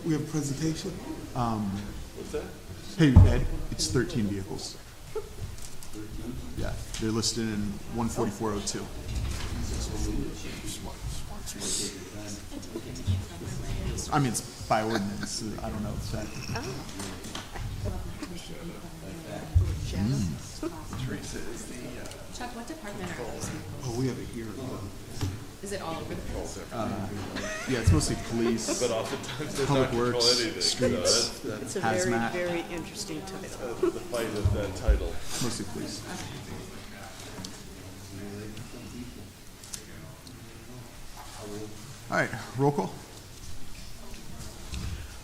We have a presentation. What's that? Hey, Ed, it's 13 vehicles. Yeah, they're listed in 14402. I mean, it's by ordinance. So I don't know if that. Teresa is the. Chuck, what department are those? Oh, we have it here. Is it all over the place? Yeah, it's mostly police, But oftentimes they Public don't control Works, anything. streets. So that's It's a Hazmat. very, very interesting title. the fight of that title. mostly police. All right, roll call.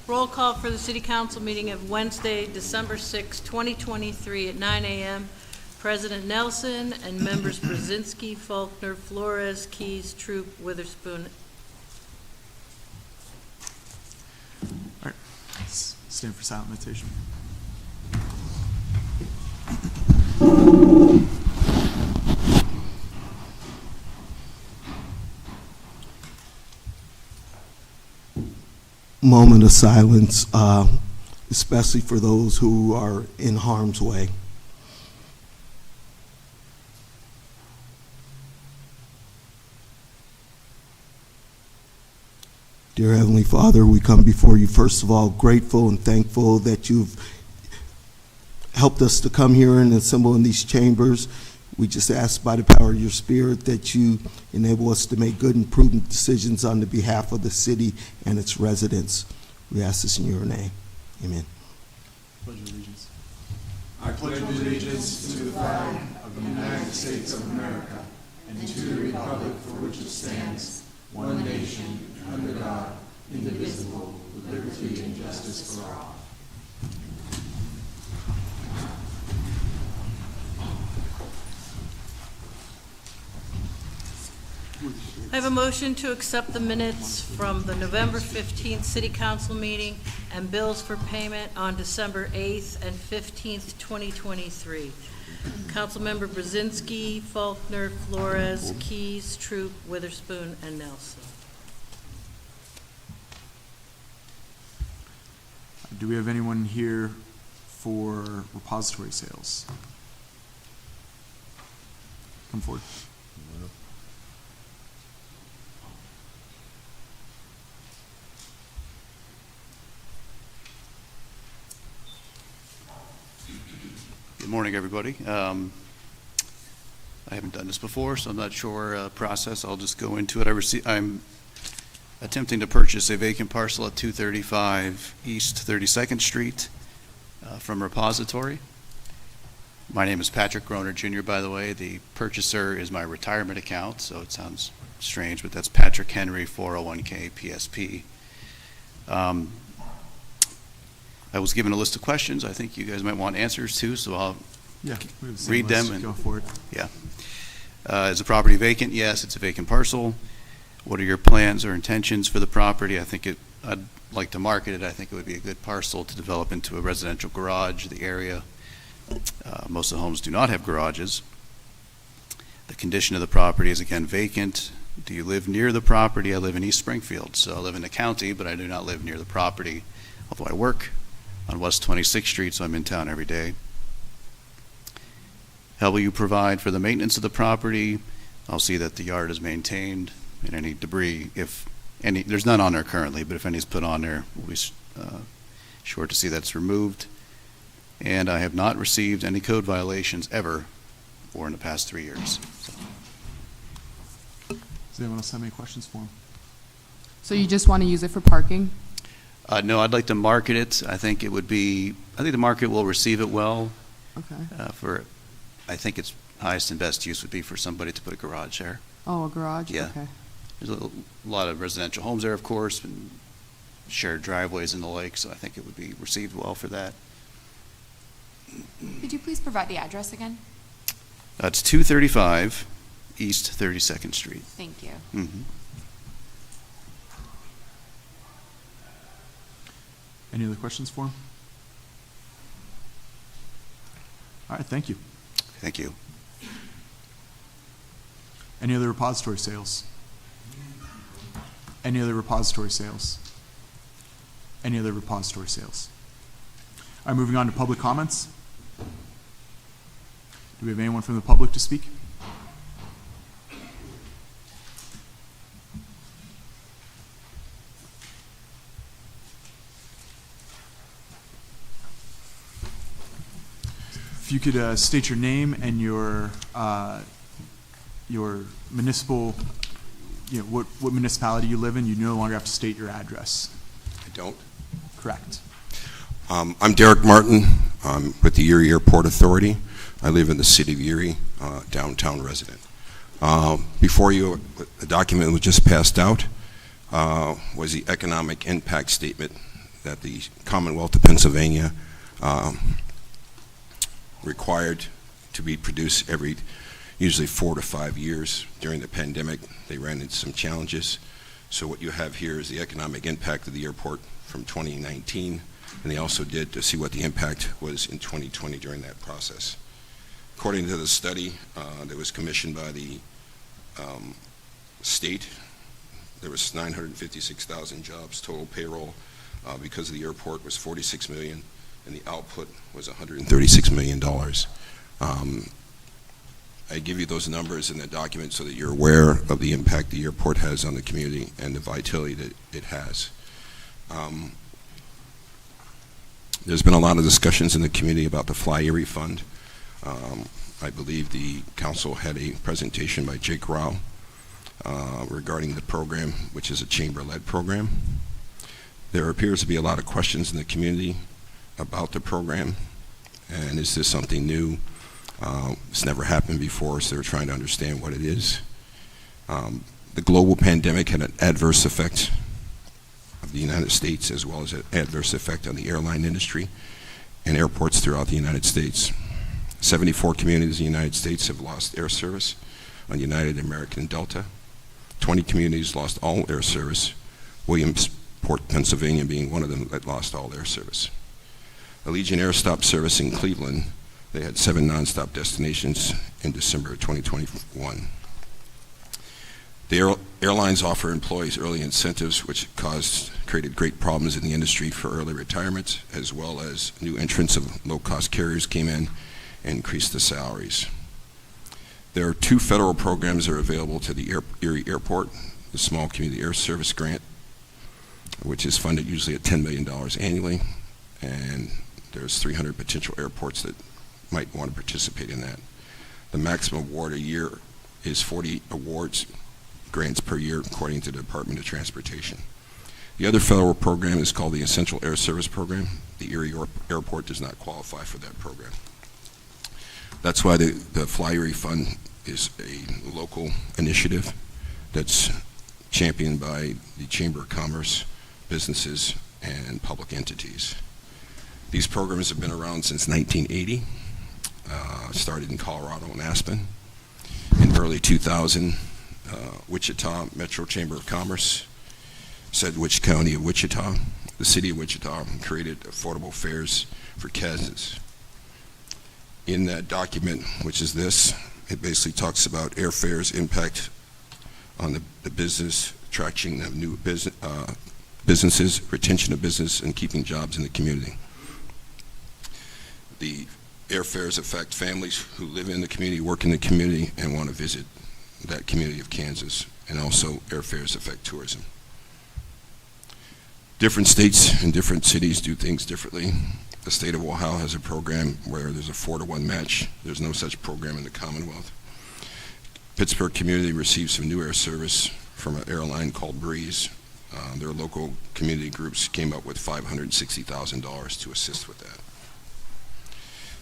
Roll call for the City Council meeting of Wednesday, December 6, 2023 at 9 a.m. President Nelson and members Brzezinski, Faulkner, Flores, Keys, Troop, Witherspoon. All right, stand for silent meditation. Moment of silence, especially for those who are in harm's way. Dear Heavenly Father, we come before you, first of all, grateful and thankful that you've helped us to come here and assemble in these chambers. We just ask by the power of your Spirit that you enable us to make good and prudent decisions on the behalf of the city and its residents. We ask this in your name. Amen. Pledge of allegiance. I pledge allegiance to the flag of the United States of America and to the republic for which it stands, one nation, under God, indivisible, with liberty and justice for all. I have a motion to accept the minutes from the November 15th City Council meeting and bills for payment on December 8th and 15th, 2023. Councilmember Brzezinski, Faulkner, Flores, Keys, Troop, Witherspoon, and Nelson. Do we have anyone here for repository sales? Come forward. Good morning, everybody. I haven't done this before, so I'm not sure process. I'll just go into it. I'm attempting to purchase a vacant parcel at 235 East 32nd Street from Repository. My name is Patrick Groner Jr., by the way. The purchaser is my retirement account, so it sounds strange, but that's Patrick Henry 401k PSP. I was given a list of questions I think you guys might want answers to, so I'll Yeah, we have the same read list. them and Go for it. Is the property vacant? Yes, it's a vacant parcel. What are your plans or intentions for the property? I'd like to market it. I think it would be a good parcel to develop into a residential garage. The area, most of the homes do not have garages. The condition of the property is again vacant. Do you live near the property? I live in East Springfield, so I live in the county, but I do not live near the property, although I work on West 26th Street, so I'm in town every day. How will you provide for the maintenance of the property? I'll see that the yard is maintained and any debris, if any, there's none on there currently, but if any is put on there, we'll be sure to see that's removed. And I have not received any code violations ever or in the past 3 years. So. Does anyone else have any questions for him? So you just want to use it for parking? No, I'd like to market it. I think the market will receive it well. Okay. I think its highest and best use would be for somebody to put a garage there. Oh, a garage? Yeah. Okay. There's a lot of residential homes there, of course, and shared driveways and the like, so I think it would be received well for that. Could you please provide the address again? It's 235 East 32nd Street. Thank you. Mm-hmm. Any other questions for him? All right, thank you. Thank you. Any other repository sales? Any other repository sales? any other repository sales. All right, moving on to public comments. Do we have anyone from the public to speak? If you could state your name and your municipal, what municipality you live in, you no longer have to state your address. I don't. Correct. I'm Derek Martin. I'm with the Erie Airport Authority. I live in the city of Erie, downtown resident. Before you, the document was just passed out, was the economic impact statement that the Commonwealth of Pennsylvania required to be produced every, usually 4 to 5 years. During the pandemic, they ran into some challenges. So what you have here is the economic impact of the airport from 2019, and they also did to see what the impact was in 2020 during that process. According to the study that was commissioned by the state, there was 956,000 jobs. Total payroll because of the airport was $46 million, and the output was $136 million. I give you those numbers in the document so that you're aware of the impact the airport has on the community and the vitality that it has. There's been a lot of discussions in the community about the Fly Erie Fund. I believe the council had a presentation by Jake Rao regarding the program, which is a chamber-led program. There appears to be a lot of questions in the community about the program, and is this something new? It's never happened before, so they're trying to understand what it is. The global pandemic had an adverse effect of the United States, as well as an adverse effect on the airline industry and airports throughout the United States. 74 communities in the United States have lost air service on United, American, and Delta. 20 communities lost all air service, Williamsport, Pennsylvania being one of them that lost all air service. Allegiant Air stopped service in Cleveland. They had 7 nonstop destinations in December of 2021. The airlines offer employees early incentives, which created great problems in the industry for early retirements, as well as new entrants of low-cost carriers came in and increased the salaries. There are 2 federal programs that are available to the Erie Airport: the Small Community Air Service Grant, which is funded usually at $10 million annually, and there's 300 potential airports that might want to participate in that. The maximum award a year is 40 awards, grants per year, according to the Department of Transportation. The other federal program is called the Essential Air Service Program. The Erie Airport does not qualify for that program. That's why the Fly Erie Fund is a local initiative that's championed by the Chamber of Commerce, businesses, and public entities. These programs have been around since 1980. Started in Colorado and Aspen. In early 2000, Wichita Metro Chamber of Commerce, Sedgwick County of Wichita, the city of Wichita, created affordable fares for Kansas. In that document, which is this, it basically talks about airfares impact on the business, attraction of new businesses, retention of business, and keeping jobs in the community. The airfares affect families who live in the community, work in the community, and want to visit that community of Kansas, and also airfares affect tourism. Different states and different cities do things differently. The state of Ohio has a program where there's a 4-to-1 match. There's no such program in the Commonwealth. Pittsburgh community received some new air service from an airline called Breeze. Their local community groups came up with $560,000 to assist with that.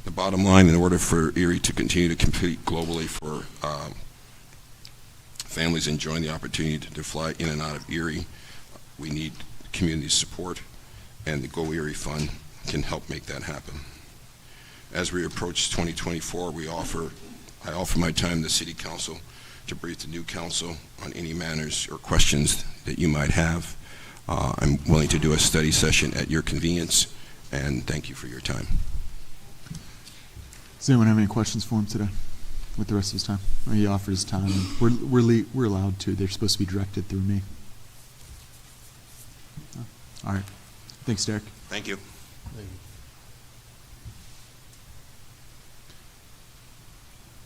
The bottom line, in order for Erie to continue to compete globally for families enjoying the opportunity to fly in and out of Erie, we need community support, and the Go Erie Fund can help make that happen. As we approach 2024, I offer my time to the City Council to brief the new council on any matters or questions that you might have. I'm willing to do a study session at your convenience, and thank you for your time. Does anyone have any questions for him today with the rest of his time? Or he offered his time. And we're allowed to. They're supposed to be directed through me. All right. Thanks, Derek. Thank you.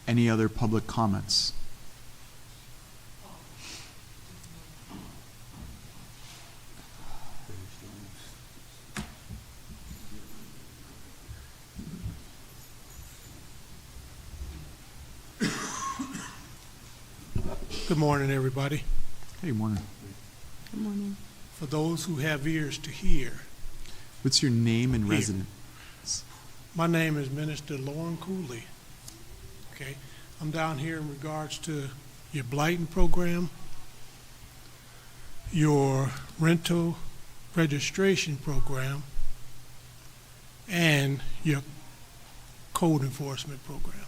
Any other public comments? Good morning, everybody. Hey, morning. Good morning. For those who have ears to hear, What's your name and Here. residence? my name is Minister Lauren Cooley. Okay, I'm down here in regards to your blighting program, your rental registration program, and your code enforcement program.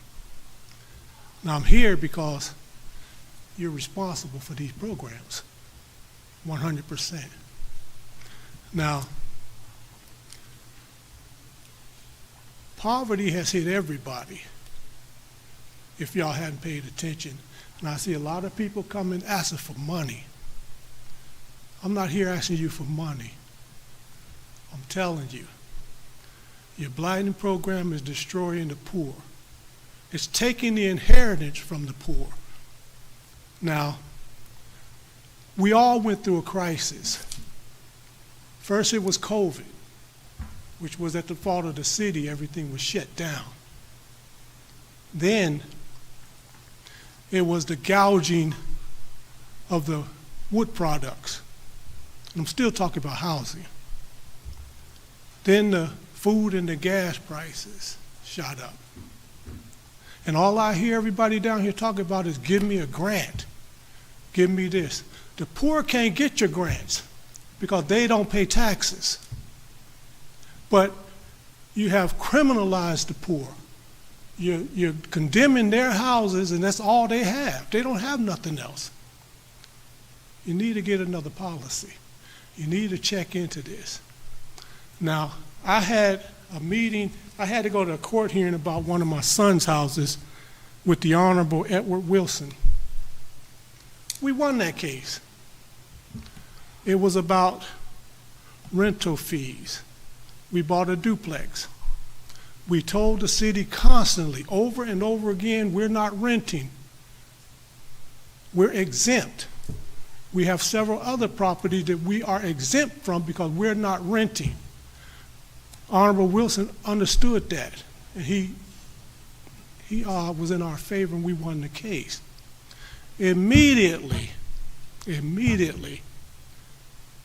Now, I'm here because you're responsible for these programs, 100%. Now, poverty has hit everybody, if y'all hadn't paid attention. And I see a lot of people coming asking for money. I'm not here asking you for money. I'm telling you, your blighting program is destroying the poor. It's taking the inheritance from the poor. Now, we all went through a crisis. First it was COVID, which was at the fault of the city. Everything was shut down. Then it was the gouging of the wood products. And I'm still talking about housing. Then the food and the gas prices shot up. And all I hear everybody down here talking about is give me a grant. Give me this. The poor can't get your grants because they don't pay taxes. But you have criminalized the poor. You're condemning their houses, and that's all they have. They don't have nothing else. You need to get another policy. You need to check into this. Now, I had a meeting. I had to go to a court hearing about one of my son's houses with the Honorable Edward Wilson. We won that case. It was about rental fees. We bought a duplex. We told the city constantly, over and over again, we're not renting. We're exempt. We have several other properties that we are exempt from because we're not renting. Honorable Wilson understood that, and he was in our favor, and we won the case. Immediately,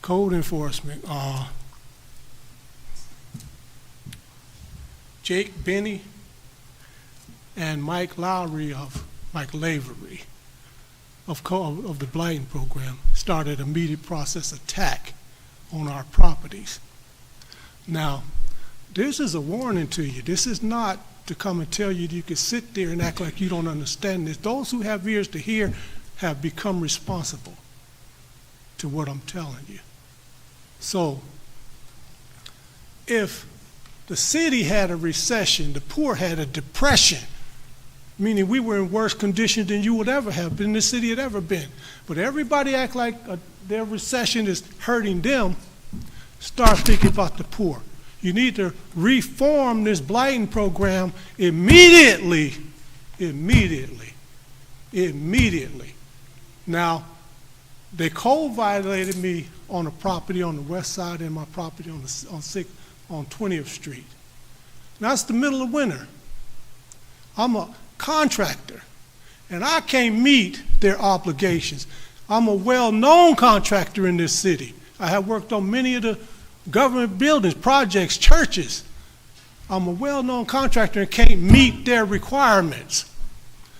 code enforcement, Jake Benny and Mike Lavery of the blighting program started an immediate process attack on our properties. Now, this is a warning to you. This is not to come and tell you that you can sit there and act like you don't understand this. Those who have ears to hear have become responsible to what I'm telling you. So, if the city had a recession, the poor had a depression, meaning we were in worse condition than you would ever have been, the city had ever been. But everybody act like their recession is hurting them. Start thinking about the poor. You need to reform this blighting program immediately. Now, they cold violated me on a property on the west side and my property on 20th Street. Now, it's the middle of winter. I'm a contractor, and I can't meet their obligations. I'm a well-known contractor in this city. I have worked on many of the government buildings, projects, churches. I'm a well-known contractor and can't meet their requirements.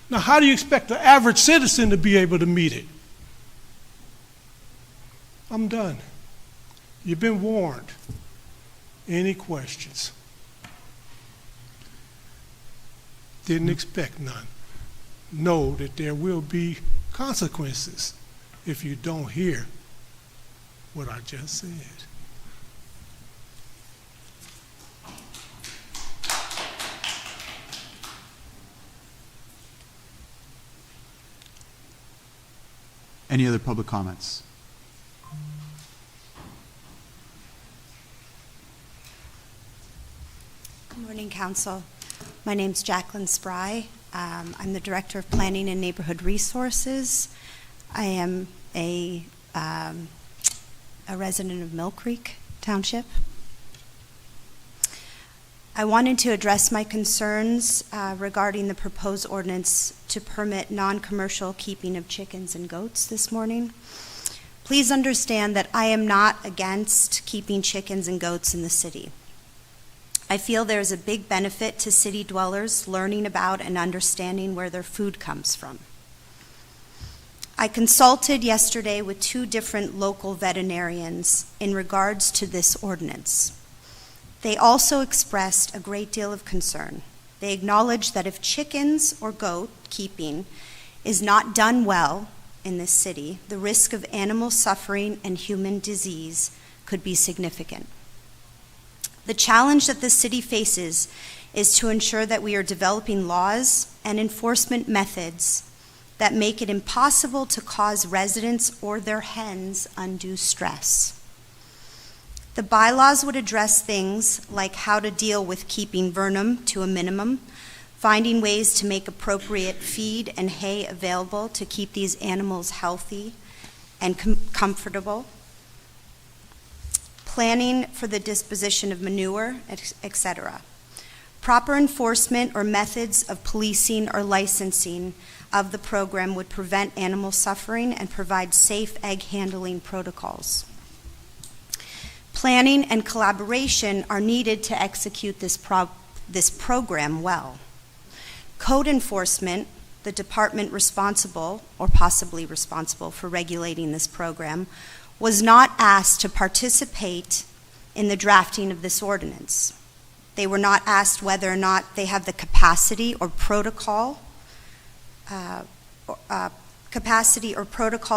Now, how do you expect the average citizen to be able to meet it? I'm done. You've been warned. Any questions? Didn't expect none. Know that there will be consequences if you don't hear what I just said. Any other public comments? Good morning, Council. My name's Jacqueline Spry. I'm the Director of Planning and Neighborhood Resources. I am a resident of Mill Creek Township. I wanted to address my concerns regarding the proposed ordinance to permit non-commercial keeping of chickens and goats this morning. Please understand that I am not against keeping chickens and goats in the city. I feel there is a big benefit to city dwellers learning about and understanding where their food comes from. I consulted yesterday with 2 different local veterinarians in regards to this ordinance. They also expressed a great deal of concern. They acknowledged that if chickens or goat keeping is not done well in this city, the risk of animal suffering and human disease could be significant. The challenge that the city faces is to ensure that we are developing laws and enforcement methods that make it impossible to cause residents or their hens undue stress. The bylaws would address things like how to deal with keeping vermin to a minimum, finding ways to make appropriate feed and hay available to keep these animals healthy and comfortable, planning for the disposition of manure, etc. Proper enforcement or methods of policing or licensing of the program would prevent animal suffering and provide safe egg handling protocols. Planning and collaboration are needed to execute this program well. Code enforcement, the department responsible or possibly responsible for regulating this program, was not asked to participate in the drafting of this ordinance. They were not asked whether or not they have the capacity or protocol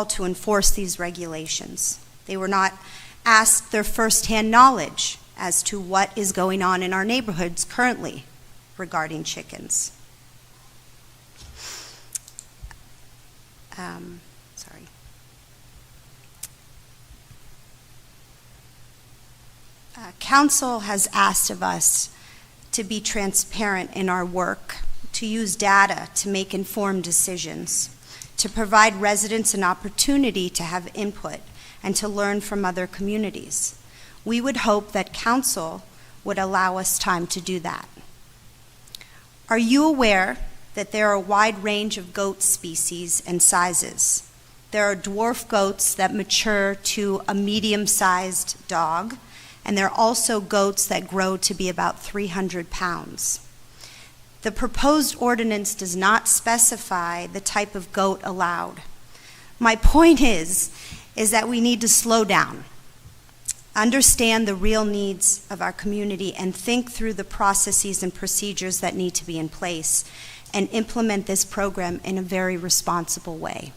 to enforce these regulations. They were not asked their firsthand knowledge as to what is going on in our neighborhoods currently regarding chickens. Council has asked of us to be transparent in our work, to use data to make informed decisions, to provide residents an opportunity to have input and to learn from other communities. We would hope that Council would allow us time to do that. Are you aware that there are a wide range of goat species and sizes? There are dwarf goats that mature to a medium-sized dog, and there are also goats that grow to be about 300 pounds. The proposed ordinance does not specify the type of goat allowed. My point is that we need to slow down, understand the real needs of our community, and think through the processes and procedures that need to be in place and implement this program in a very responsible way.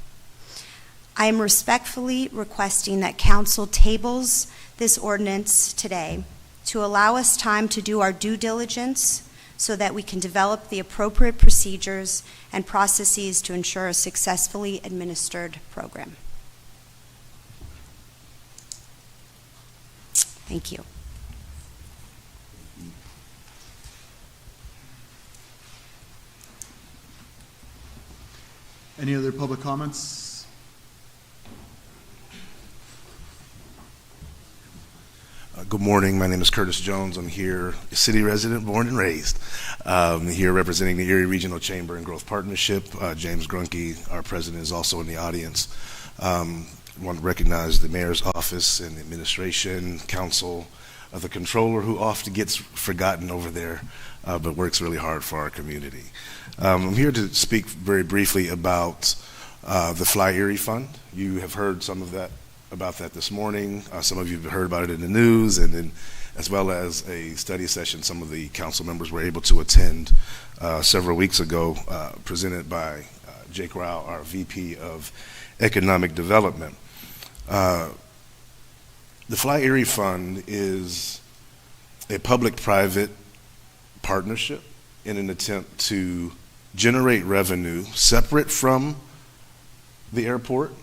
I am respectfully requesting that Council tables this ordinance today to allow us time to do our due diligence so that we can develop the appropriate procedures and processes to ensure a successfully administered program. Thank you. Any other public comments? Good morning. My name is Curtis Jones. I'm here, a city resident, born and raised. Here representing the Erie Regional Chamber and Growth Partnership. James Grunke, our president, is also in the audience. I want to recognize the mayor's office and the administration, council, the controller, who often gets forgotten over there, but works really hard for our community. I'm here to speak very briefly about the Fly Erie Fund. You have heard some of that about that this morning. Some of you have heard about it in the news, and then as well as a study session some of the council members were able to attend several weeks ago, presented by Jake Rao, our VP of Economic Development. The Fly Erie Fund is a public-private partnership in an attempt to generate revenue separate from the airport,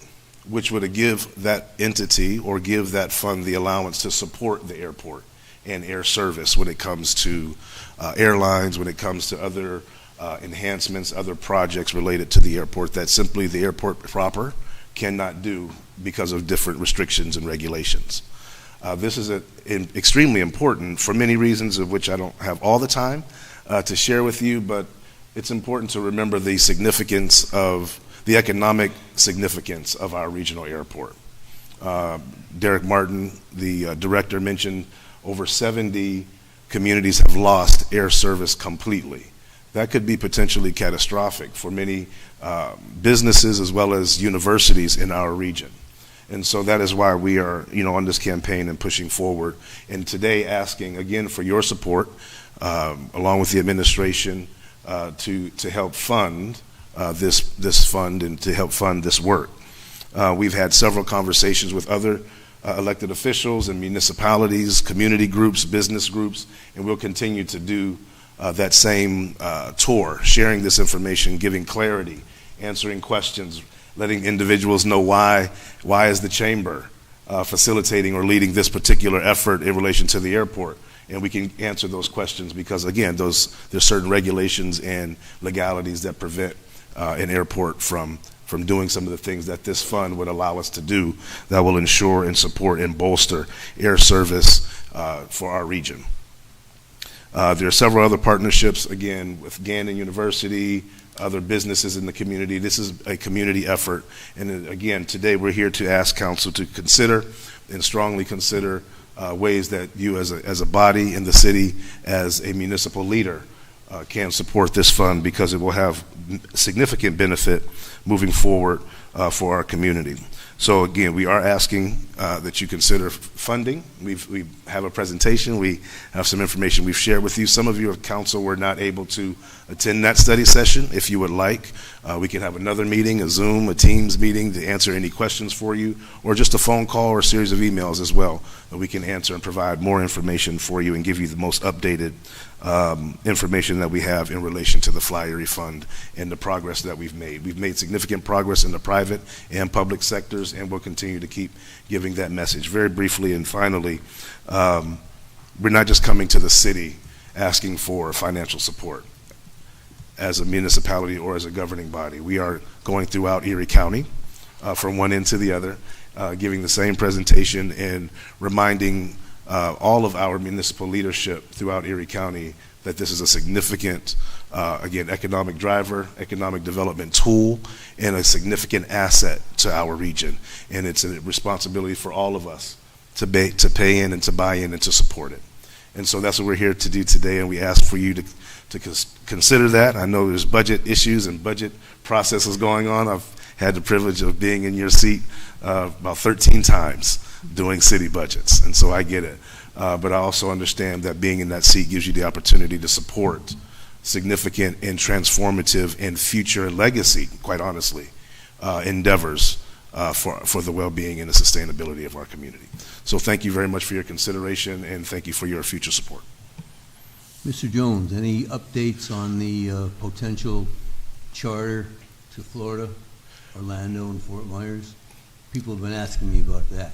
which would give that entity or give that fund the allowance to support the airport and air service when it comes to airlines, when it comes to other enhancements, other projects related to the airport that simply the airport proper cannot do because of different restrictions and regulations. This is extremely important for many reasons of which I don't have all the time to share with you, but it's important to remember the significance of the economic significance of our regional airport. Derek Martin, the director, mentioned over 70 communities have lost air service completely. That could be potentially catastrophic for many businesses as well as universities in our region. And so that is why we are, on this campaign and pushing forward. And today asking, again, for your support, along with the administration, to help fund this fund and to help fund this work. We've had several conversations with other elected officials and municipalities, community groups, business groups, and we'll continue to do that same tour, sharing this information, giving clarity, answering questions, letting individuals know why is the chamber facilitating or leading this particular effort in relation to the airport. And we can answer those questions because, again, there's certain regulations and legalities that prevent an airport from doing some of the things that this fund would allow us to do that will ensure and support and bolster air service for our region. There are several other partnerships, again, with Gannon University, other businesses in the community. This is a community effort. And again, today we're here to ask council to consider and strongly consider ways that you as a body in the city, as a municipal leader, can support this fund because it will have significant benefit moving forward for our community. So again, we are asking that you consider funding. We have a presentation. We have some information we've shared with you. Some of you of council were not able to attend that study session. If you would like, we can have another meeting, a Zoom, a Teams meeting to answer any questions for you, or just a phone call or a series of emails as well that we can answer and provide more information for you and give you the most updated information that we have in relation to the Fly Erie Fund and the progress that we've made. We've made significant progress in the private and public sectors, and we'll continue to keep giving that message. Very briefly and finally, we're not just coming to the city asking for financial support as a municipality or as a governing body. We are going throughout Erie County from one end to the other, giving the same presentation and reminding all of our municipal leadership throughout Erie County that this is a significant, again, economic driver, economic development tool, and a significant asset to our region. And it's a responsibility for all of us to pay in and to buy in and to support it. And so that's what we're here to do today, and we ask for you to consider that. I know there's budget issues and budget processes going on. I've had the privilege of being in your seat about 13 times doing city budgets, and so I get it. But I also understand that being in that seat gives you the opportunity to support significant and transformative and future legacy, quite honestly, endeavors for the well-being and the sustainability of our community. So thank you very much for your consideration, and thank you for your future support. Mr. Jones, any updates on the potential charter to Florida, Orlando, and Fort Myers? People have been asking me about that.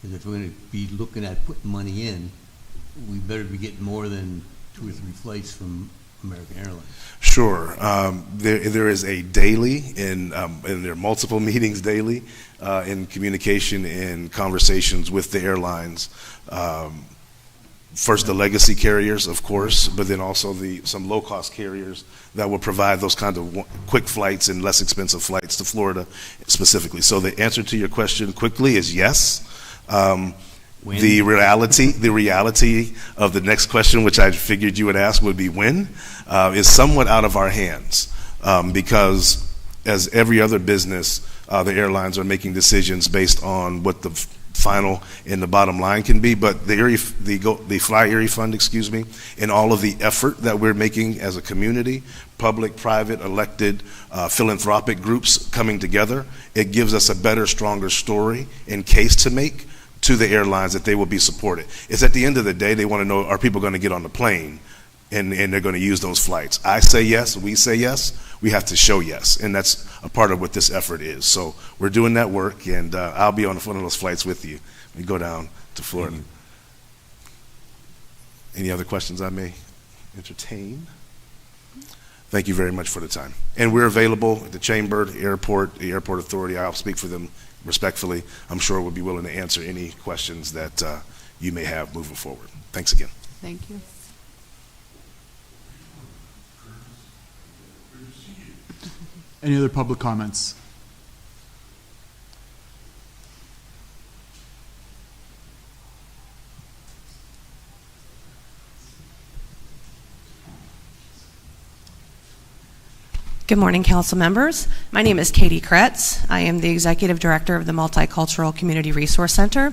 Because if we're going to be looking at putting money in, we better be getting more than 2 or 3 flights from American Airlines. Sure. There is a daily, and there are multiple meetings daily in communication and conversations with the airlines. First, the legacy carriers, of course, but then also some low-cost carriers that will provide those kind of quick flights and less expensive flights to Florida specifically. So the answer to your question quickly is yes. The reality of the next question, which I figured you would ask, would be when, is somewhat out of our hands because, as every other business, the airlines are making decisions based on what the final and the bottom line can be. But the Fly Erie Fund, and all of the effort that we're making as a community, public, private, elected, philanthropic groups coming together, it gives us a better, stronger story and case to make to the airlines that they will be supported. It's at the end of the day, they want to know, are people going to get on the plane and they're going to use those flights? I say yes, we say yes, we have to show yes, and that's a part of what this effort is. So we're doing that work, and I'll be on one of those flights with you. We go down to Florida. Any other questions I may entertain? Thank you very much for the time. And we're available at the Chamber, the Airport Authority. I'll speak for them respectfully. I'm sure we'll be willing to answer any questions that you may have moving forward. Thanks again. Thank you. Any other public comments? Good morning, council members. My name is Katie Kretz. I am the Executive Director of the Multicultural Community Resource Center.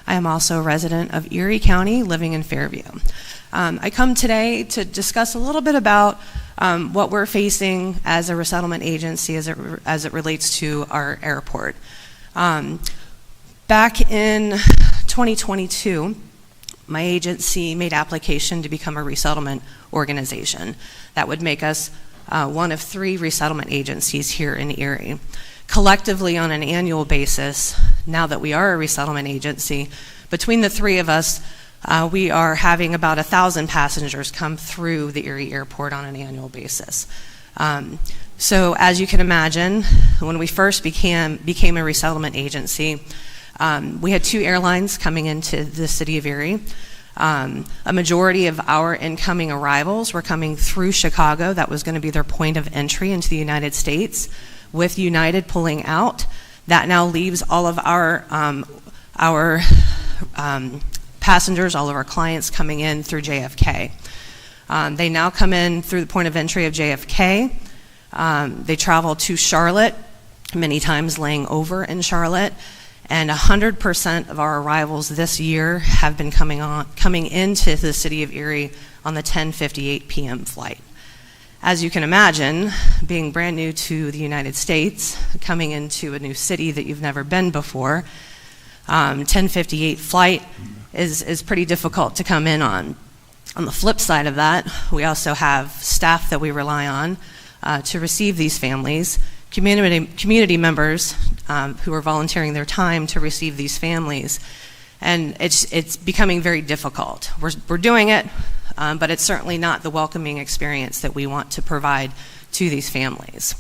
I am also a resident of Erie County, living in Fairview. I come today to discuss a little bit about what we're facing as a resettlement agency as it relates to our airport. Back in 2022, my agency made application to become a resettlement organization. That would make us one of 3 resettlement agencies here in Erie. Collectively, on an annual basis, now that we are a resettlement agency, between the 3 of us, we are having about 1,000 passengers come through the Erie Airport on an annual basis. So as you can imagine, when we first became a resettlement agency, we had 2 airlines coming into the city of Erie. A majority of our incoming arrivals were coming through Chicago. That was going to be their point of entry into the United States. With United pulling out, that now leaves all of our passengers, all of our clients coming in through JFK. They now come in through the point of entry of JFK. They travel to Charlotte, many times laying over in Charlotte. And 100% of our arrivals this year have been coming into the city of Erie on the 10:58 p.m. flight. As you can imagine, being brand new to the United States, coming into a new city that you've never been before, 10:58 flight is pretty difficult to come in on. On the flip side of that, we also have staff that we rely on to receive these families, community members who are volunteering their time to receive these families, and it's becoming very difficult. We're doing it, but it's certainly not the welcoming experience that we want to provide to these families.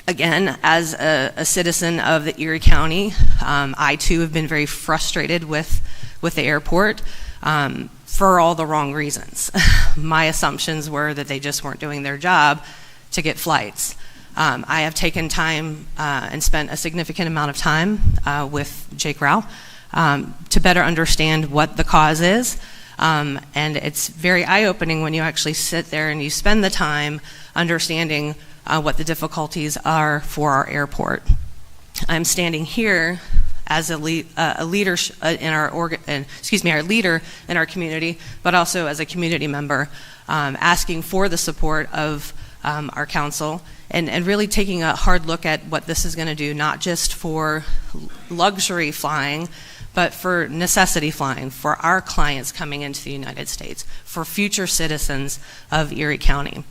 Again, as a citizen of the Erie County, I too have been very frustrated with the airport for all the wrong reasons. My assumptions were that they just weren't doing their job to get flights. I have taken time and spent a significant amount of time with Jake Rao to better understand what the cause is. And it's very eye-opening when you actually sit there and you spend the time understanding what the difficulties are for our airport. I'm standing here as a leader in our leader in our community, but also as a community member, asking for the support of our council and really taking a hard look at what this is going to do, not just for luxury flying, but for necessity flying, for our clients coming into the United States, for future citizens of Erie County.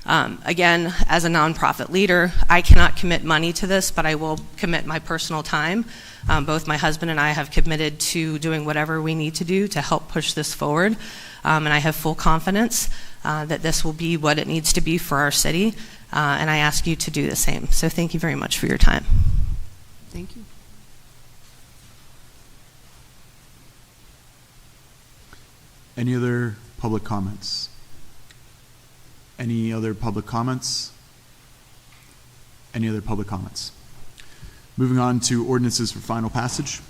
Again, as a nonprofit leader, I cannot commit money to this, but I will commit my personal time. Both my husband and I have committed to doing whatever we need to do to help push this forward, and I have full confidence that this will be what it needs to be for our city, and I ask you to do the same. So thank you very much for your time. Thank you. Any other public comments? Any other public comments? Any other public comments? Moving on to ordinances for final passage.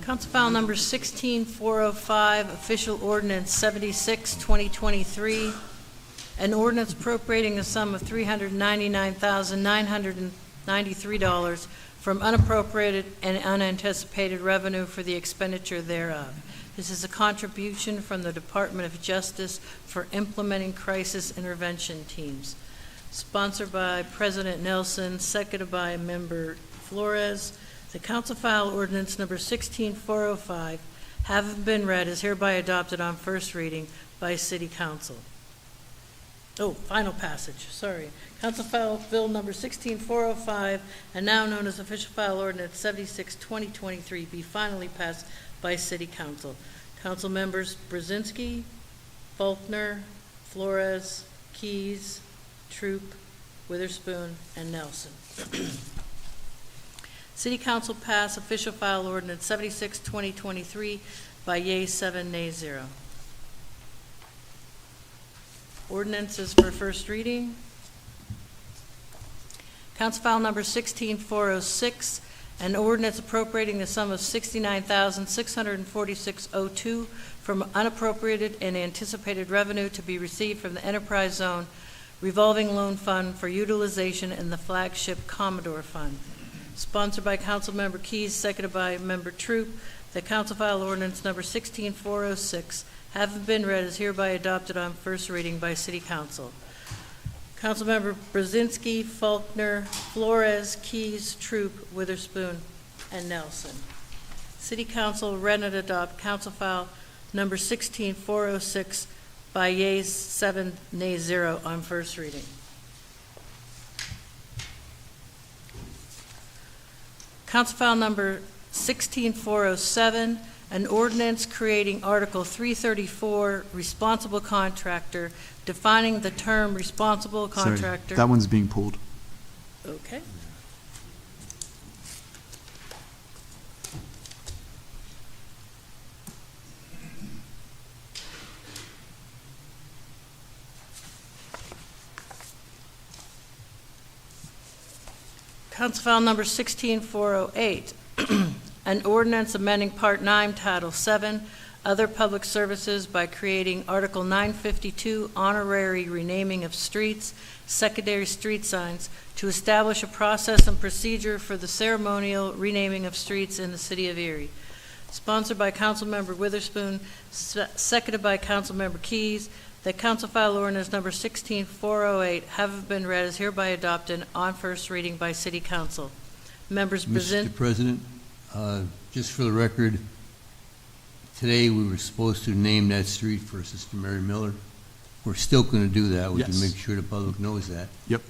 Council file number 16405, official ordinance 76, 2023, an ordinance appropriating a sum of $399,993 from unappropriated and unanticipated revenue for the expenditure thereof. This is a contribution from the Department of Justice for implementing crisis intervention teams. Sponsored by President Nelson, seconded by Member Flores. The council file ordinance number 16405, having been read, is hereby adopted on first reading by City Council. Final passage, sorry. Council File Bill Number 16405, and now known as Official File Ordinance 76/2023, be finally passed by City Council. Council members Brzezinski, Faulkner, Flores, Keys, Troop, Witherspoon, and Nelson. City Council pass Official File Ordinance 76/2023 by yeas 7, nays 0. Ordinances for first reading. Council File Number 16406, an ordinance appropriating the sum of $69,646.02 from unappropriated and anticipated revenue to be received from the Enterprise Zone Revolving Loan Fund for utilization in the Flagship Commodore Fund. Sponsored by Councilmember Keys, seconded by Member Troop, that Council File Ordinance Number 16406, having been read, is hereby adopted on first reading by City Council. Councilmember Brzezinski, Faulkner, Flores, Keys, Troop, Witherspoon, and Nelson. City Council read and adopt Council File Number 16406 by yeas 7, nays 0 on first reading. Council File Number 16407, an ordinance creating Article 334, responsible contractor, defining the term responsible contractor. Sorry, that one's being pulled. Okay. Council File Number 16408, an ordinance amending Part 9, Title 7, Other Public Services by creating Article 952, honorary renaming of streets, secondary street signs, to establish a process and procedure for the ceremonial renaming of streets in the city of Erie. Sponsored by Councilmember Witherspoon, seconded by Councilmember Keys, that Council File Ordinance Number 16408, having been read, is hereby adopted on first reading by City Council. Members Mr. President, just for the record, today we were supposed to name that street for Sister Mary Miller. We're still going to do that. We can make sure the public knows that. Yep.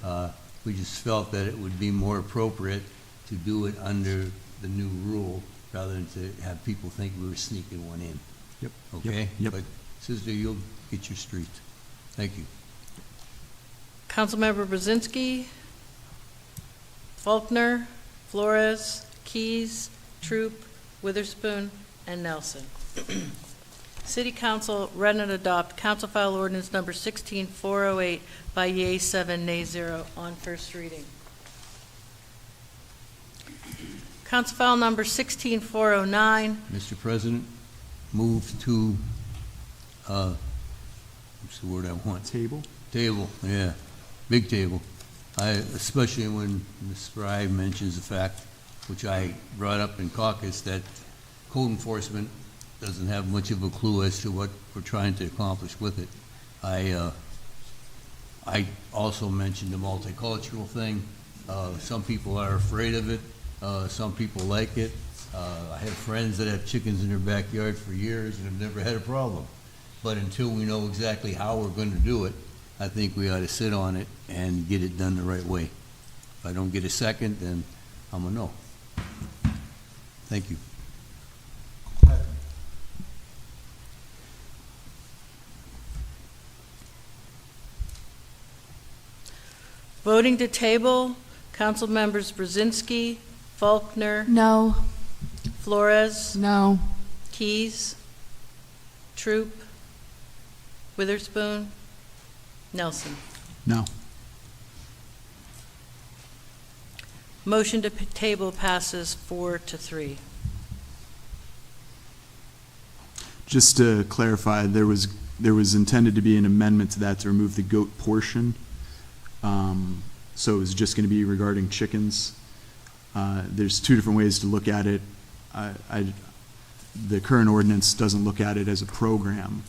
We just felt that it would be more appropriate to do it under the new rule rather than to have people think we were sneaking one in. Yep. Okay? Yep. But, Sister, you'll get your street. Thank you. Councilmember Brzezinski, Faulkner, Flores, Keys, Troop, Witherspoon, and Nelson. City Council read and adopt Council File Ordinance Number 16408 by yeas 7, nays 0 on first reading. Council File Number 16409. Mr. President, move to, what's the word I want? Table? Table, yeah, big table. Especially when Ms. Fry mentions the fact, which I brought up in caucus, that code enforcement doesn't have much of a clue as to what we're trying to accomplish with it. I also mentioned the multicultural thing. Some people are afraid of it. Some people like it. I have friends that have chickens in their backyard for years and have never had a problem. But until we know exactly how we're going to do it, I think we ought to sit on it and get it done the right way. If I don't get a second, then I'm a no. Thank you. Voting to table, Council Members Brzezinski, Faulkner, No. Flores, No. Keys, Troop, Witherspoon, Nelson. No. Motion to table passes 4-3. Just to clarify, there was intended to be an amendment to that to remove the goat portion. So it was just going to be regarding chickens. There's two different ways to look at it. The current ordinance doesn't look at it as a program.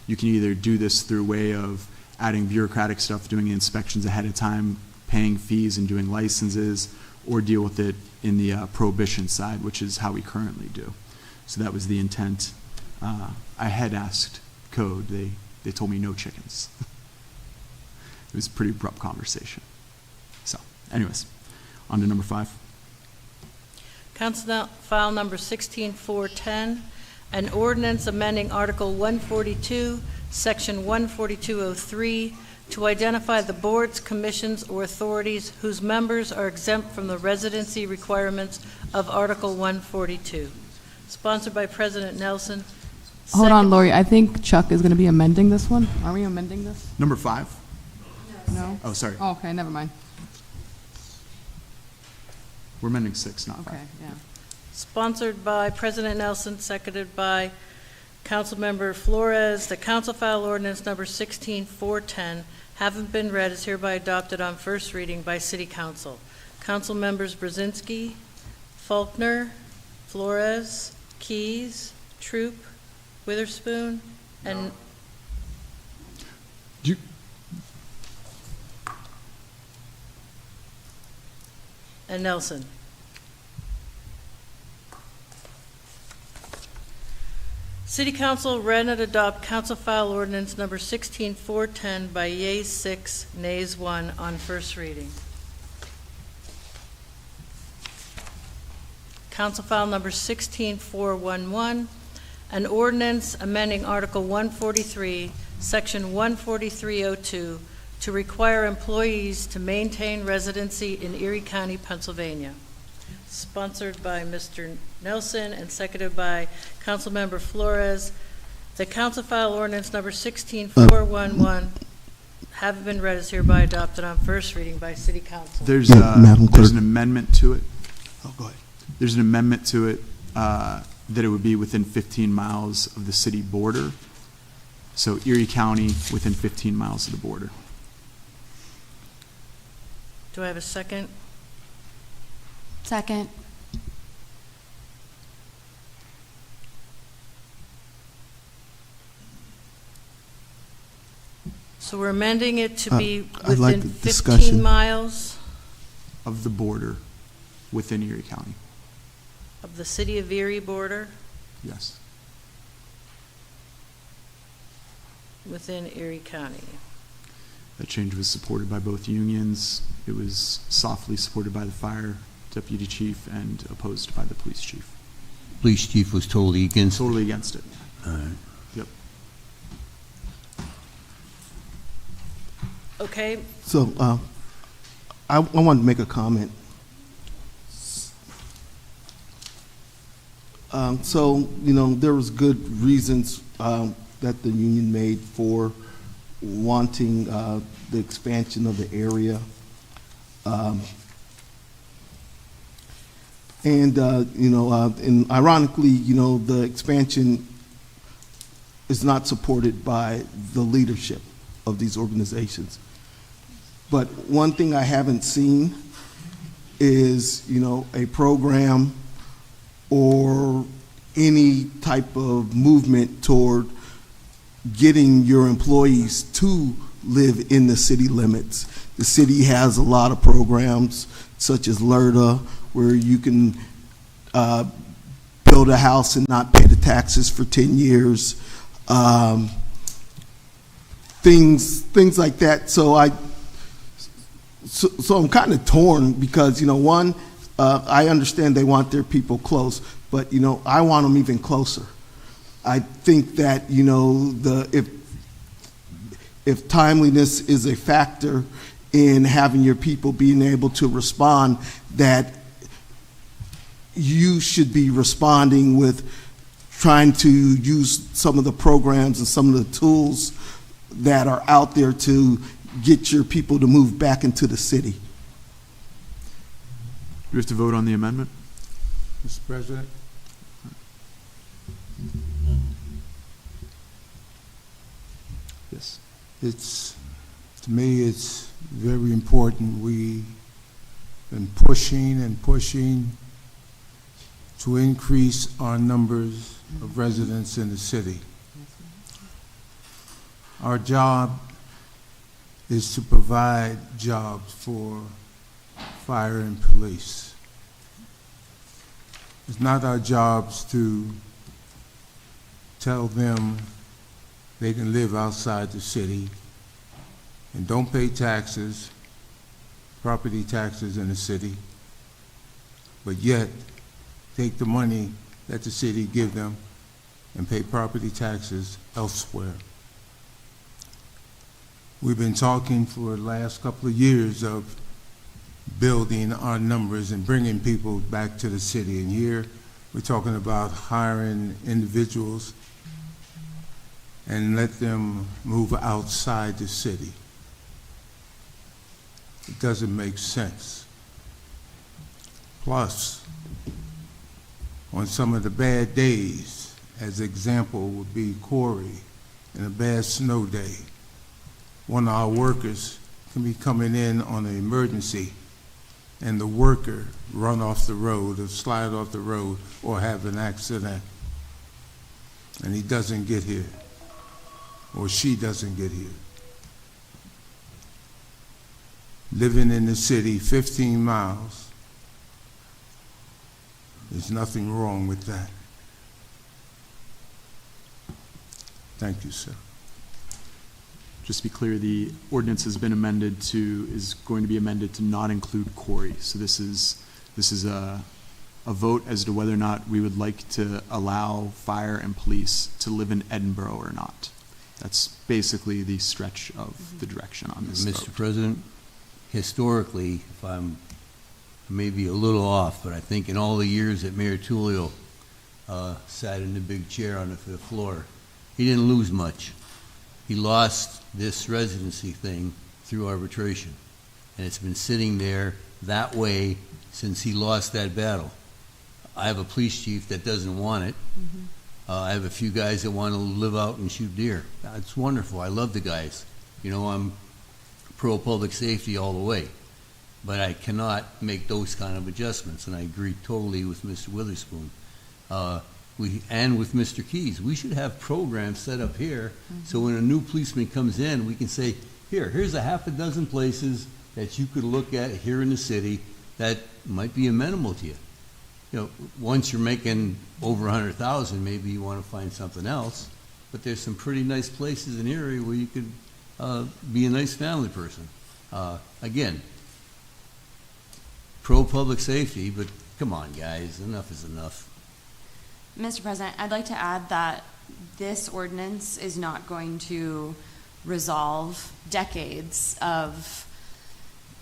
You can either do this through a way of adding bureaucratic stuff, doing inspections ahead of time, paying fees and doing licenses, or deal with it in the prohibition side, which is how we currently do. So that was the intent. I had asked code. They told me no chickens. it was a pretty abrupt conversation. So, anyways, on to number 5. Council File Number 16410, an ordinance amending Article 142, Section 14203, to identify the boards, commissions, or authorities whose members are exempt from the residency requirements of Article 142. Sponsored by President Nelson. Hold on, Second- Lori. I think Chuck is going to be amending this one. Are we amending this? Number 5? No? Oh, sorry. Oh, okay, never mind. We're amending 6, not 5. Okay, yeah. Sponsored by President Nelson, seconded by Councilmember Flores. The council file ordinance number 16410, having been read, is hereby adopted on first reading by City Council. Council members Brzezinski, Faulkner, Flores, Keys, Troop, Witherspoon, and You, Nelson. City Council read and adopt council file ordinance number 16410 by yeas 6, nays 1 on first reading. Council file number 16411, an ordinance amending Article 143, Section 14302, to require employees to maintain residency in Erie County, Pennsylvania. Sponsored by Mr. Nelson and seconded by Councilmember Flores. The council file ordinance number 16411, having been read, is hereby adopted on first reading by City Council. there's Madam there's Clerk. an amendment to it. Oh, go ahead. There's an amendment to it that it would be within 15 miles of the city border. So Erie County within 15 miles of the border. Do I have a second? Second. So we're amending it to be I'd like within the 15 discussion. miles Of the border within Erie County, of the city of Erie border, yes. within Erie County. That change was supported by both unions. It was softly supported by the fire deputy chief and opposed by the police chief. Police chief was totally against it. Totally against it. All right. Yep. Okay, So, I wanted to make a comment. So, there was good reasons that the union made for wanting the expansion of the area. And ironically, the expansion is not supported by the leadership of these organizations. But one thing I haven't seen is, a program or any type of movement toward getting your employees to live in the city limits. The city has a lot of programs such as LERTA, where you can build a house and not pay the taxes for 10 years. Things like that. So I'm kind of torn because, one, I understand they want their people close, but, I want them even closer. I think that, if timeliness is a factor in having your people being able to respond, that you should be responding with trying to use some of the programs and some of the tools that are out there to get your people to move back into the city. Do we have to vote on the amendment? Mr. President? Yes. To me, it's very important. We've been pushing and pushing to increase our numbers of residents in the city. Our job is to provide jobs for fire and police. It's not our jobs to tell them they can live outside the city and don't pay taxes, property taxes in the city, but yet take the money that the city give them and pay property taxes elsewhere. We've been talking for the last couple of years of building our numbers and bringing people back to the city. And here we're talking about hiring individuals and let them move outside the city. It doesn't make sense. Plus, on some of the bad days, as example would be Corey, and a bad snow day, one of our workers can be coming in on an emergency and the worker run off the road or slide off the road or have an accident and he doesn't get here or she doesn't get here. Living in the city 15 miles, there's nothing wrong with that. Thank you, sir. Just to be clear, the ordinance has been amended is going to be amended to not include Corey. So this is a vote as to whether or not we would like to allow fire and police to live in Edinburgh or not. That's basically the stretch of the direction on this Mr. vote. President, historically, if I'm maybe a little off, but I think in all the years that Mayor Tullio sat in the big chair on the fifth floor, he didn't lose much. He lost this residency thing through arbitration, and it's been sitting there that way since he lost that battle. I have a police chief that doesn't want it. I have a few guys that want to live out and shoot deer. It's wonderful. I love the guys. You know, I'm pro public safety all the way, but I cannot make those kind of adjustments, and I agree totally with Mr. Witherspoon. And with Mr. Keys, we should have programs set up here so when a new policeman comes in, we can say, here's a half a dozen places that you could look at here in the city that might be amenable to you. You know, once you're making over 100,000, maybe you want to find something else, but there's some pretty nice places in the area where you could be a nice family person. Again, pro public safety, but come on, guys, enough is enough. Mr. President, I'd like to add that this ordinance is not going to resolve decades of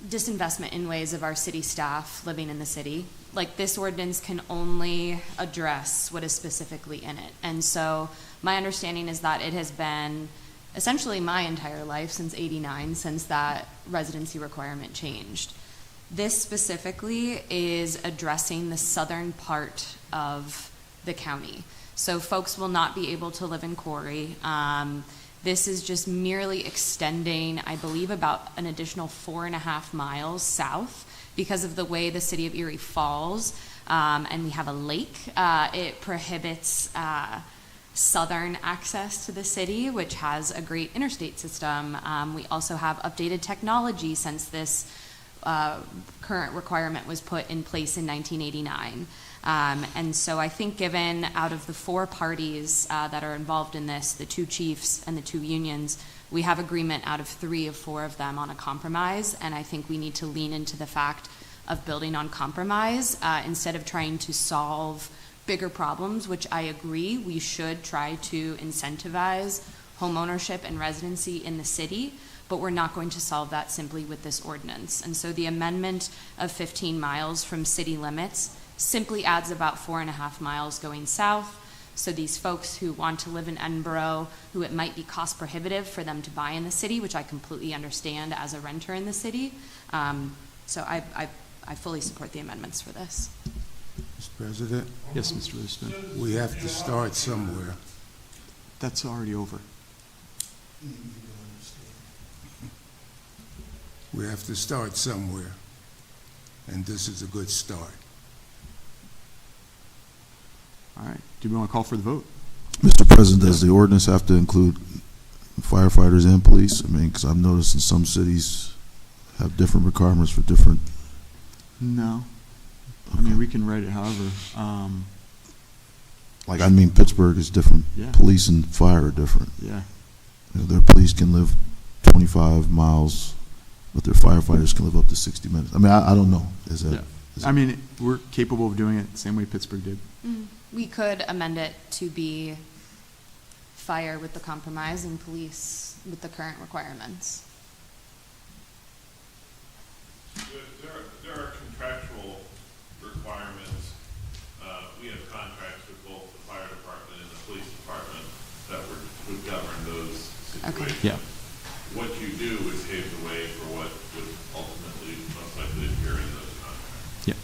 disinvestment in ways of our city staff living in the city. Like, this ordinance can only address what is specifically in it. And so my understanding is that it has been essentially my entire life since '89, since that residency requirement changed. This specifically is addressing the southern part of the county. So folks will not be able to live in Corey. This is just merely extending, I believe, about an additional 4.5 miles south because of the way the city of Erie falls, and we have a lake. It prohibits southern access to the city, which has a great interstate system. We also have updated technology since this current requirement was put in place in 1989. And so I think given out of the 4 parties that are involved in this, the 2 chiefs and the 2 unions, we have agreement out of 3 of 4 of them on a compromise, and I think we need to lean into the fact of building on compromise instead of trying to solve bigger problems, which I agree we should try to incentivize home ownership and residency in the city, but we're not going to solve that simply with this ordinance. And so the amendment of 15 miles from city limits simply adds about 4.5 miles going south. So these folks who want to live in Edinburgh, who it might be cost prohibitive for them to buy in the city, which I completely understand as a renter in the city. So I fully support the amendments for this. Mr. President? Yes, Mr. Witherspoon. We have to start somewhere. That's already over. We have to start somewhere, and this is a good start. All right. Do we want to call for the vote? Mr. President, does the ordinance have to include firefighters and police? I mean, because I've noticed in some cities have different requirements for different. No. I mean, we can write it however. Like, I mean, Pittsburgh is different. Yeah. Police and fire are different. Yeah. You know, their police can live 2 25 miles, but their firefighters can live up to 60 minutes. I mean, I don't know. Is that? I mean, we're capable of doing it the same way Pittsburgh did. We could amend it to be fire with the compromise and police with the current requirements. There are contractual requirements. We have contracts with both the fire department and the police department that would govern those situations. Yeah. What you do is pave the way for what would ultimately most likely appear in those contracts. Yeah.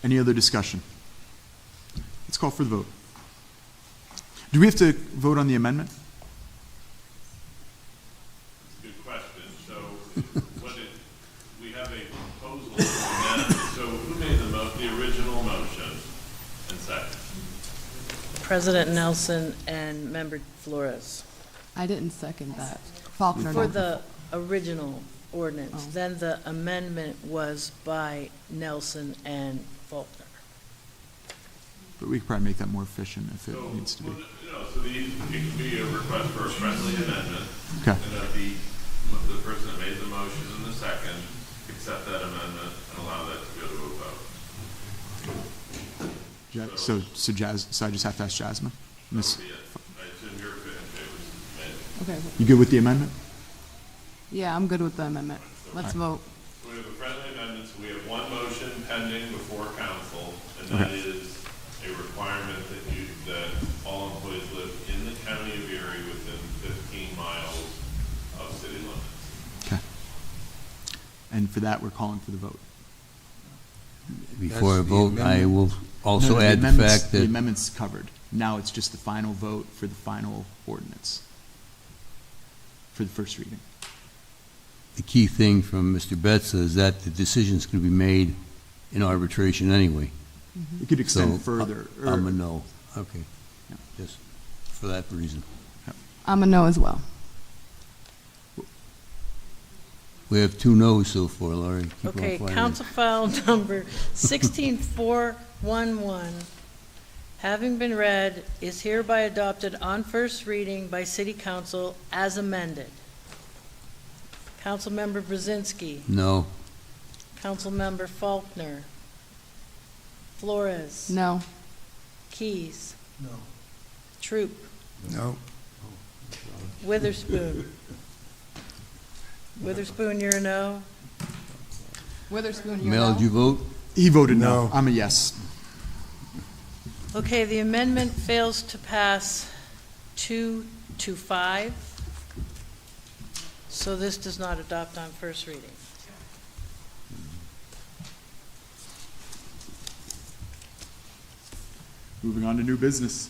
Any other discussion? Let's call for the vote. Do we have to vote on the amendment? Good question. So we have a proposal to amend. So who made the original motion and second? President Nelson and Member Flores. I didn't second that. Faulkner. For did. the original ordinance, Oh. then the amendment was by Nelson and Faulkner. But we could probably make that more efficient if it needs to be. So it could be a request for a friendly amendment. Okay. And that the person that made the motion and the second accept that amendment and allow that to go to a vote. So I just have to ask Jasmine? Miss, I assume you're in favor. Okay. you good with the amendment? Yeah, I'm good with the amendment. Let's vote. So we have a friendly amendment, so we have one motion pending before council, and that is a requirement that all employees live in the county of Erie within 15 miles of city limits. Okay. And for that, we're calling for the vote. Before I That's the vote, I amendment. will also No, add the amendment's- fact The that amendment's covered. Now it's just the final vote for the final ordinance. For the first reading. the key thing from Mr. Betts is that the decision's going to be made in arbitration anyway. You could extend So, further. I'm a no. Okay. Yeah. Just for that reason. I'm a no as well. We have 2 no's so far, Laurie. Keep on Okay, firing. council file number 16411, having been read, is hereby adopted on first reading by city council as amended. Councilmember Brzezinski. No. Councilmember Faulkner. Flores. No. Keys. No. Troop. No. Witherspoon. Witherspoon, you're a no? Witherspoon, you Mel, no? did you vote? He voted no. No. I'm a yes. Okay, the amendment fails to pass 2-5. So this does not adopt on first reading. Moving on to new business.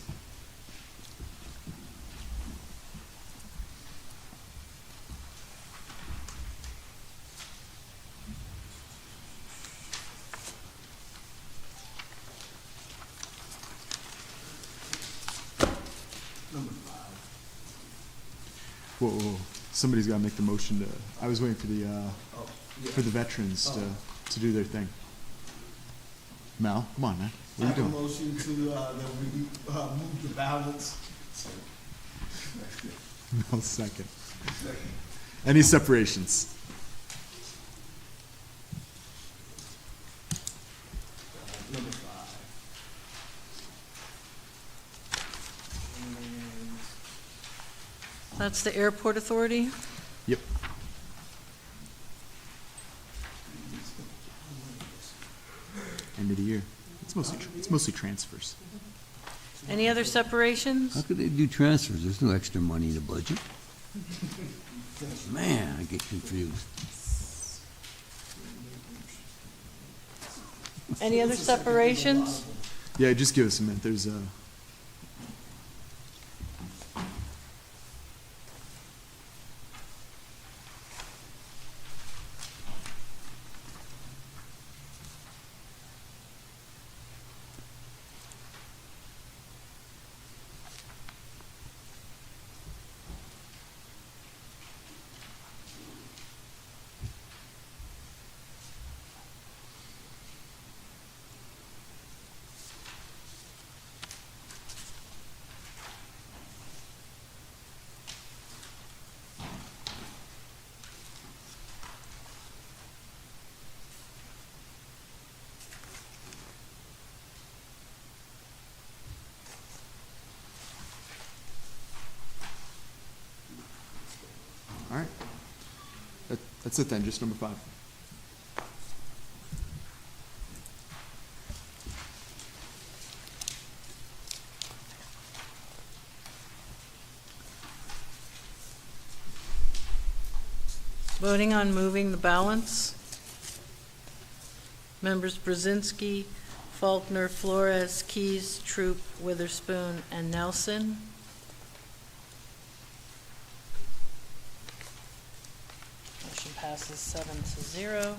Whoa, whoa, whoa. Somebody's got to make the motion to, I was waiting for the veterans to do their thing. Mel, come on, man. What are you doing? motion to, that we move the balance. Mel, second. Any separations? Number 5. That's the airport authority? Yep. End of the year. It's mostly transfers. Any other separations? How could they do transfers? There's no extra money in the budget. Man, I get confused. Any other separations? Yeah, just give us a minute. There's a. That's it then, just number 5. Voting on moving the balance. Members Brzezinski, Faulkner, Flores, Keys, Troop, Witherspoon, and Nelson. Motion passes 7-0.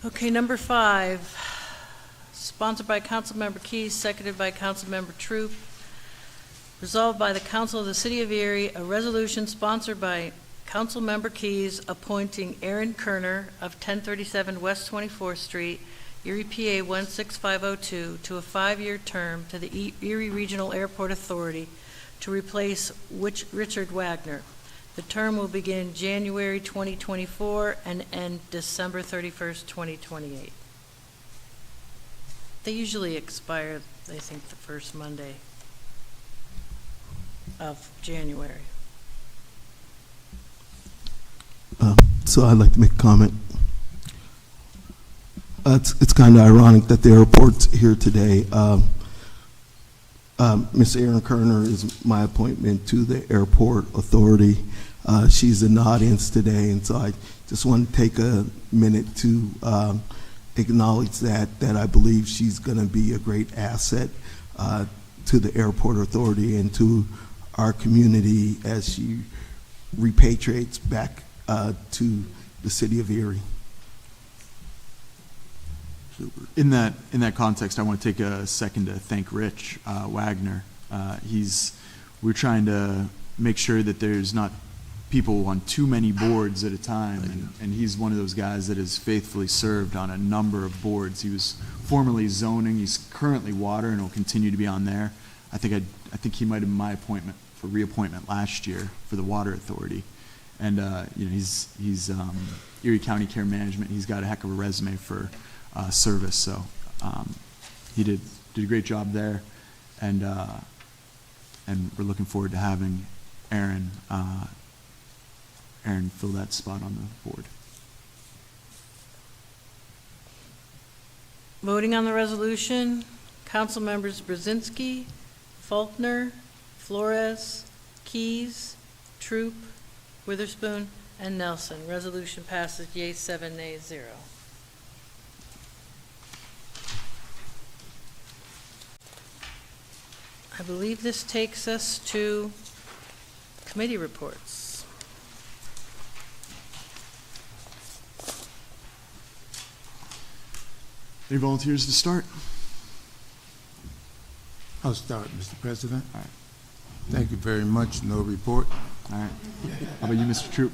Okay, number 5, sponsored by Councilmember Keys, seconded by Councilmember Troop. Resolved by the Council of the City of Erie, a resolution sponsored by Councilmember Keys appointing Aaron Kerner of 1037 West 24th Street, Erie, PA 16502, to a 5-year term to the Erie Regional Airport Authority to replace Richard Wagner. The term will begin January 2024 and end December 31st, 2028. They usually expire, I think, the first Monday of January. So I'd like to make a comment. It's kind of ironic that the airport's here today. Miss Erin Kerner is my appointment to the airport authority. She's in the audience today, and so I just want to take a minute to acknowledge that I believe she's going to be a great asset to the airport authority and to our community as she repatriates back to the city of Erie. In that context, I want to take a second to thank Rich Wagner. We're trying to make sure that there's not people on too many boards at a time, and he's one of those guys that has faithfully served on a number of boards. He was formerly zoning, he's currently water, and will continue to be on there. I think he might have been my appointment for reappointment last year for the Water Authority, and he's Erie County Care Management. He's got a heck of a resume for service, so he did a great job there, and we're looking forward to having Aaron fill that spot on the board. Voting on the resolution, Council members Brzezinski, Faulkner, Flores, Keys, Troop, Witherspoon, and Nelson. Resolution passes yea 7, nay 0. I believe this takes us to committee reports. Any volunteers to start? I'll start, Mr. President. All right. Thank you very much. No report. All right. How about you, Mr. Troop?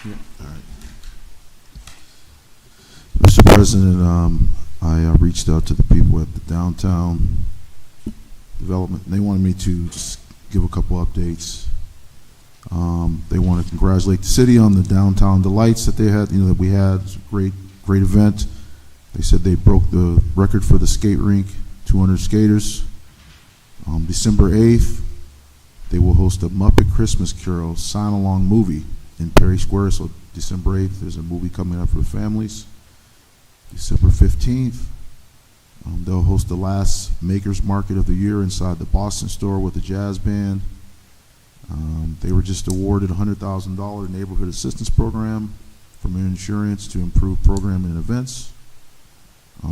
Yeah. All right. Mr. President, I reached out to the people at the downtown development. They wanted me to just give a couple updates. They want to congratulate the city on the downtown delights that they had. That we had. It was a great event. They said they broke the record for the skate rink, 200 skaters. December 8th, they will host a Muppet Christmas Carol sign-along movie in Perry Square. So December 8th, there's a movie coming up for the families. December 15th, they'll host the last Makers Market of the year inside the Boston store with the jazz band. They were just awarded a $100,000 neighborhood assistance program from insurance to improve programming and events.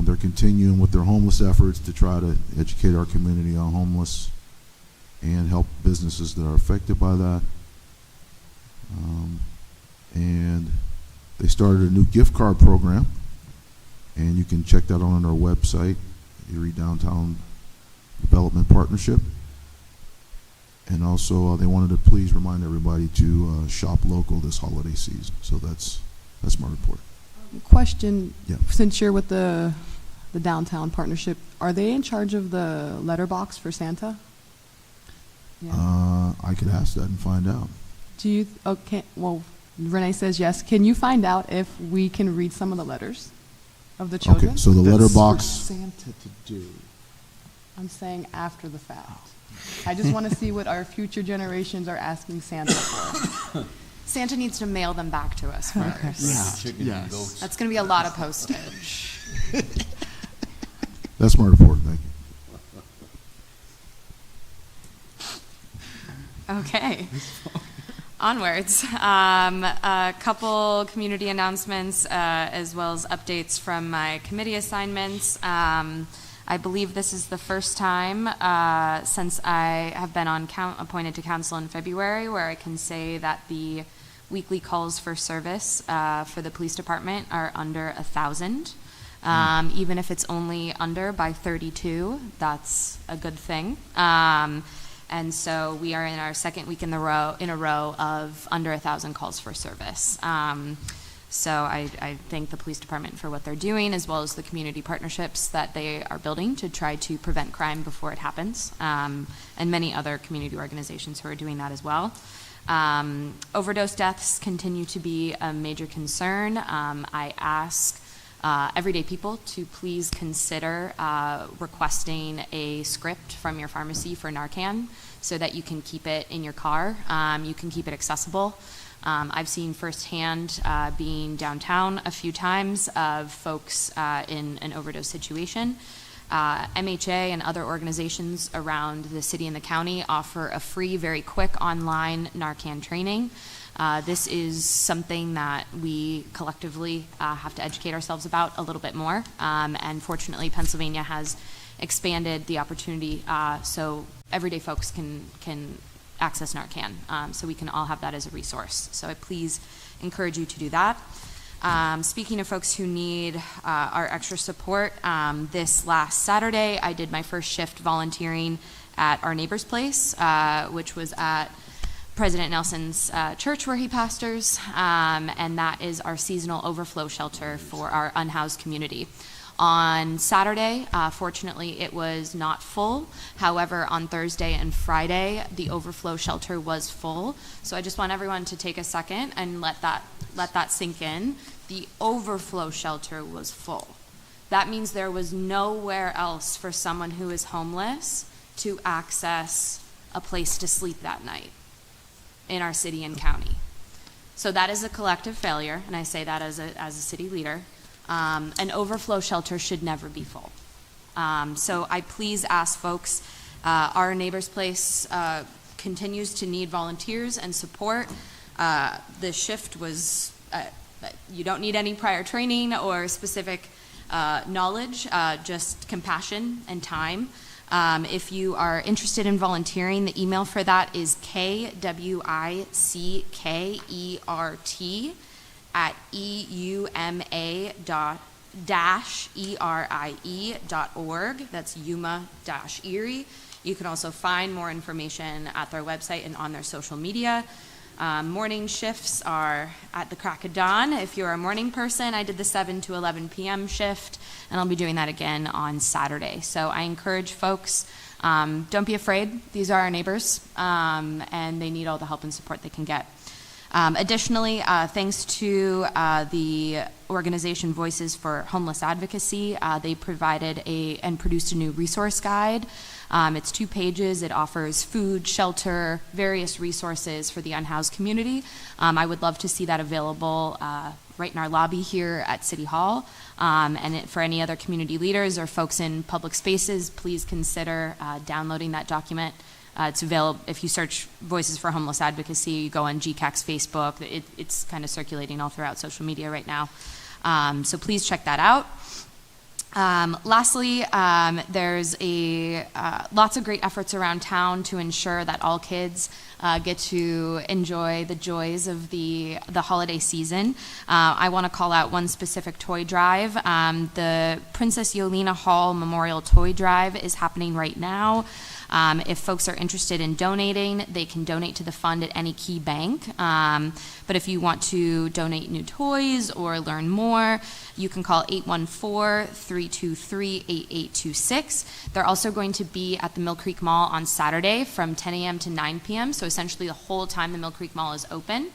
They're continuing with their homeless efforts to try to educate our community on homeless and help businesses that are affected by that. And they started a new gift card program, and you can check that out on our website, Erie Downtown Development Partnership. And also, they wanted to please remind everybody to shop local this holiday season. So that's my report. Question, Yeah. since you're with the downtown partnership, are they in charge of the letterbox for Santa? Yeah. I could ask that and find out. Do you, okay, well, Renee says yes. Can you find out if we can read some of the letters of the children? Okay, so the letterbox. That's for Santa to do. I'm saying after the fact. I just want to see what our future generations are asking Santa for. Santa needs to mail them back to us first. Yeah, Chickens and yes. goats. That's going to be a lot of postage. That's my report, thank you. Okay. Onwards. A couple community announcements as well as updates from my committee assignments. I believe this is the first time since I have been appointed to council in February where I can say that the weekly calls for service for the police department are under 1,000. Even if it's only under by 32, that's a good thing. And so we are in our second week in a row of under 1,000 calls for service. So I thank the police department for what they're doing, as well as the community partnerships that they are building to try to prevent crime before it happens, and many other community organizations who are doing that as well. Overdose deaths continue to be a major concern. I ask everyday people to please consider requesting a script from your pharmacy for Narcan so that you can keep it in your car. You can keep it accessible. I've seen firsthand being downtown a few times of folks in an overdose situation. MHA and other organizations around the city and the county offer a free, very quick online Narcan training. This is something that we collectively have to educate ourselves about a little bit more. And fortunately, Pennsylvania has expanded the opportunity so everyday folks can access Narcan. So we can all have that as a resource. So I please encourage you to do that. Speaking of folks who need our extra support, this last Saturday, I did my first shift volunteering at our neighbor's place, which was at President Nelson's church where he pastors, and that is our seasonal overflow shelter for our unhoused community. On Saturday, fortunately, it was not full. However, on Thursday and Friday, the overflow shelter was full. So I just want everyone to take a second and let that sink in. The overflow shelter was full. That means there was nowhere else for someone who is homeless to access a place to sleep that night in our city and county. So that is a collective failure, and I say that as a city leader. An overflow shelter should never be full. So I please ask folks, our neighbor's place continues to need volunteers and support. The shift was, you don't need any prior training or specific knowledge, just compassion and time. If you are interested in volunteering, the email for that is kwikert@euma-erie.org. That's Yuma-Erie. You can also find more information at their website and on their social media. Morning shifts are at the crack of dawn. If you're a morning person, I did the 7 to 11 p.m. shift, and I'll be doing that again on Saturday. So I encourage folks, don't be afraid. These are our neighbors, and they need all the help and support they can get. Additionally, thanks to the organization Voices for Homeless Advocacy, they provided and produced a new resource guide. It's 2 pages. It offers food, shelter, various resources for the unhoused community. I would love to see that available right in our lobby here at City Hall. And for any other community leaders or folks in public spaces, please consider downloading that document. It's available if you search Voices for Homeless Advocacy. You go on GCAC's Facebook. It's kind of circulating all throughout social media right now. So please check that out. Lastly, there's lots of great efforts around town to ensure that all kids get to enjoy the joys of the holiday season. I want to call out one specific toy drive. The Princess Yelena Hall Memorial Toy Drive is happening right now. If folks are interested in donating, they can donate to the fund at any key bank. But if you want to donate new toys or learn more, you can call 814-323-8826. They're also going to be at the Mill Creek Mall on Saturday from 10 a.m. to 9 p.m., so essentially the whole time the Mill Creek Mall is open.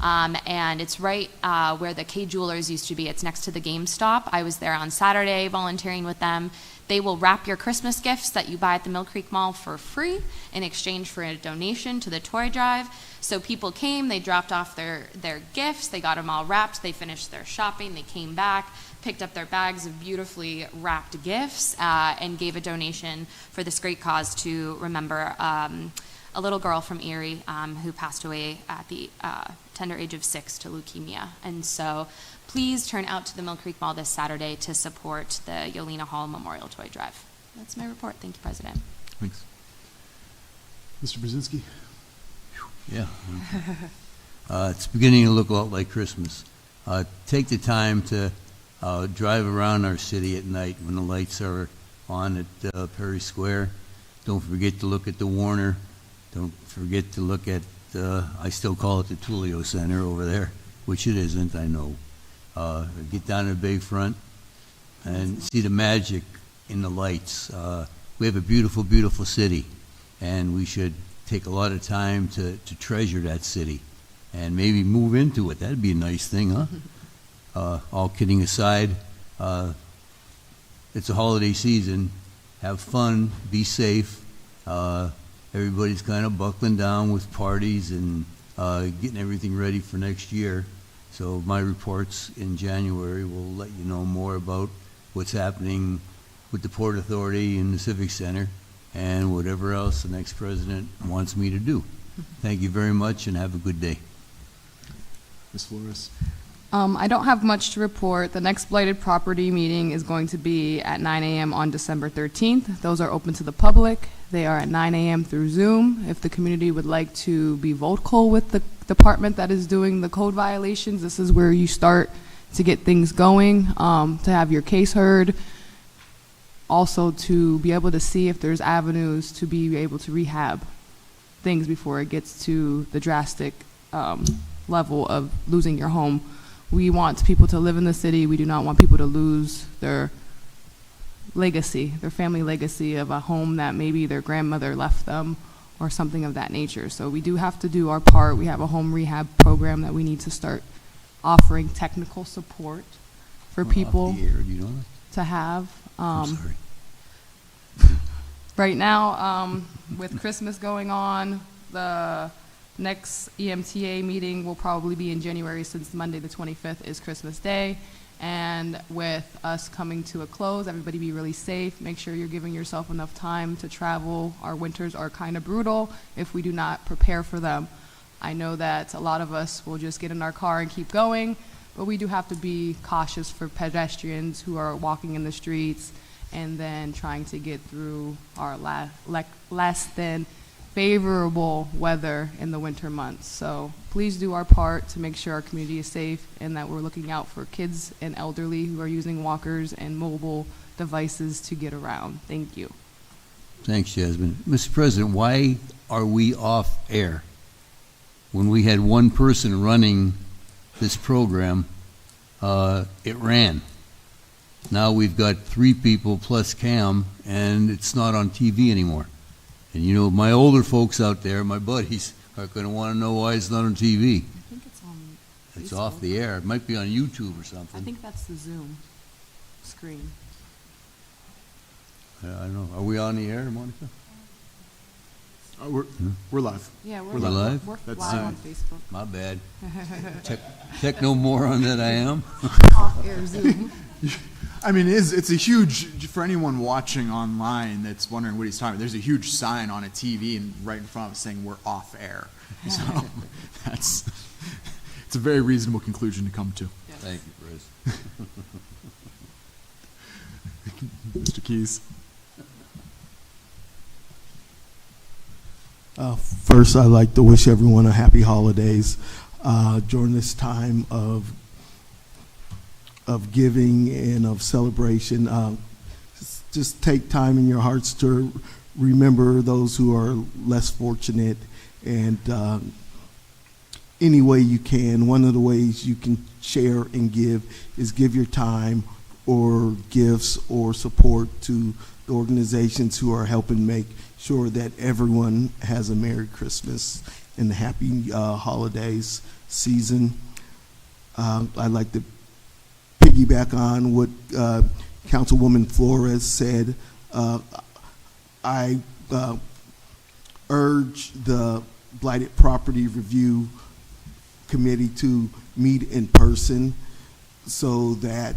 And it's right where the K Jewelers used to be. It's next to the GameStop. I was there on Saturday volunteering with them. They will wrap your Christmas gifts that you buy at the Mill Creek Mall for free, in exchange for a donation to the toy drive. So people came, they dropped off their gifts, they got them all wrapped, they finished their shopping, they came back, picked up their bags of beautifully wrapped gifts, and gave a donation for this great cause to remember a little girl from Erie who passed away at the tender age of 6 to leukemia. And so please turn out to the Mill Creek Mall this Saturday to support the Yolena Hall Memorial Toy Drive. That's my report. Thank you, President. Thanks. Mr. Brzezinski? Yeah. It's beginning to look a lot like Christmas. Take the time to drive around our city at night when the lights are on at Perry Square. Don't forget to look at the Warner. Don't forget to look at, I still call it the Tulio Center over there, which it isn't, I know. Get down to the Bayfront and see the magic in the lights. We have a beautiful, beautiful city, and we should take a lot of time to treasure that city and maybe move into it. That'd be a nice thing, huh? All kidding aside, it's a holiday season. Have fun, be safe. Everybody's kind of buckling down with parties and getting everything ready for next year. So my reports in January will let you know more about what's happening with the Port Authority and the Civic Center and whatever else the next president wants me to do. Thank you very much and have a good day. Ms. Flores? I don't have much to report. The next blighted property meeting is going to be at 9 a.m. on December 13th. Those are open to the public. They are at 9 a.m. through Zoom. If the community would like to be vocal with the department that is doing the code violations, this is where you start to get things going, to have your case heard. Also to be able to see if there's avenues to be able to rehab things before it gets to the drastic level of losing your home. We want people to live in the city. We do not want people to lose their legacy, their family legacy of a home that maybe their grandmother left them or something of that nature. So we do have to do our part. We have a home rehab program that we need to start offering technical support for people to have. I'm sorry. Right now, with Christmas going on, the next EMTA meeting will probably be in January, since Monday the 25th is Christmas Day. And with us coming to a close, everybody be really safe. Make sure you're giving yourself enough time to travel. Our winters are kind of brutal if we do not prepare for them. I know that a lot of us will just get in our car and keep going, but we do have to be cautious for pedestrians who are walking in the streets and then trying to get through our less than favorable weather in the winter months. So please do our part to make sure our community is safe and that we're looking out for kids and elderly who are using walkers and mobile devices to get around. Thank you. Thanks, Jasmine. Mr. President, why are we off air? When we had one person running this program, it ran. Now we've got 3 people plus Cam, and it's not on TV anymore. And you know, my older folks out there, my buddies, are going to want to know why it's not on TV. I think it's on It's Facebook. off the air. It might be on YouTube or something. I think that's the Zoom screen. I don't know. Are we on the air, Monica? We're live. Yeah, We're live? We're That's live on Facebook. My bad. Techno moron that I am. Off-air Zoom. I mean, it's a huge, for anyone watching online that's wondering what he's talking about, there's a huge sign on a TV and right in front of us saying we're off air. So it's a very reasonable conclusion to come to. Yes. Thank you, Chris. Mr. Keys. First, I'd like to wish everyone a happy holidays during this time of giving and of celebration. Just take time in your hearts to remember those who are less fortunate, and any way you can. One of the ways you can share and give is give your time or gifts or support to the organizations who are helping make sure that everyone has a Merry Christmas and a happy holidays season. I'd like to piggyback on what Councilwoman Flores said. I urge the Blighted Property Review Committee to meet in person so that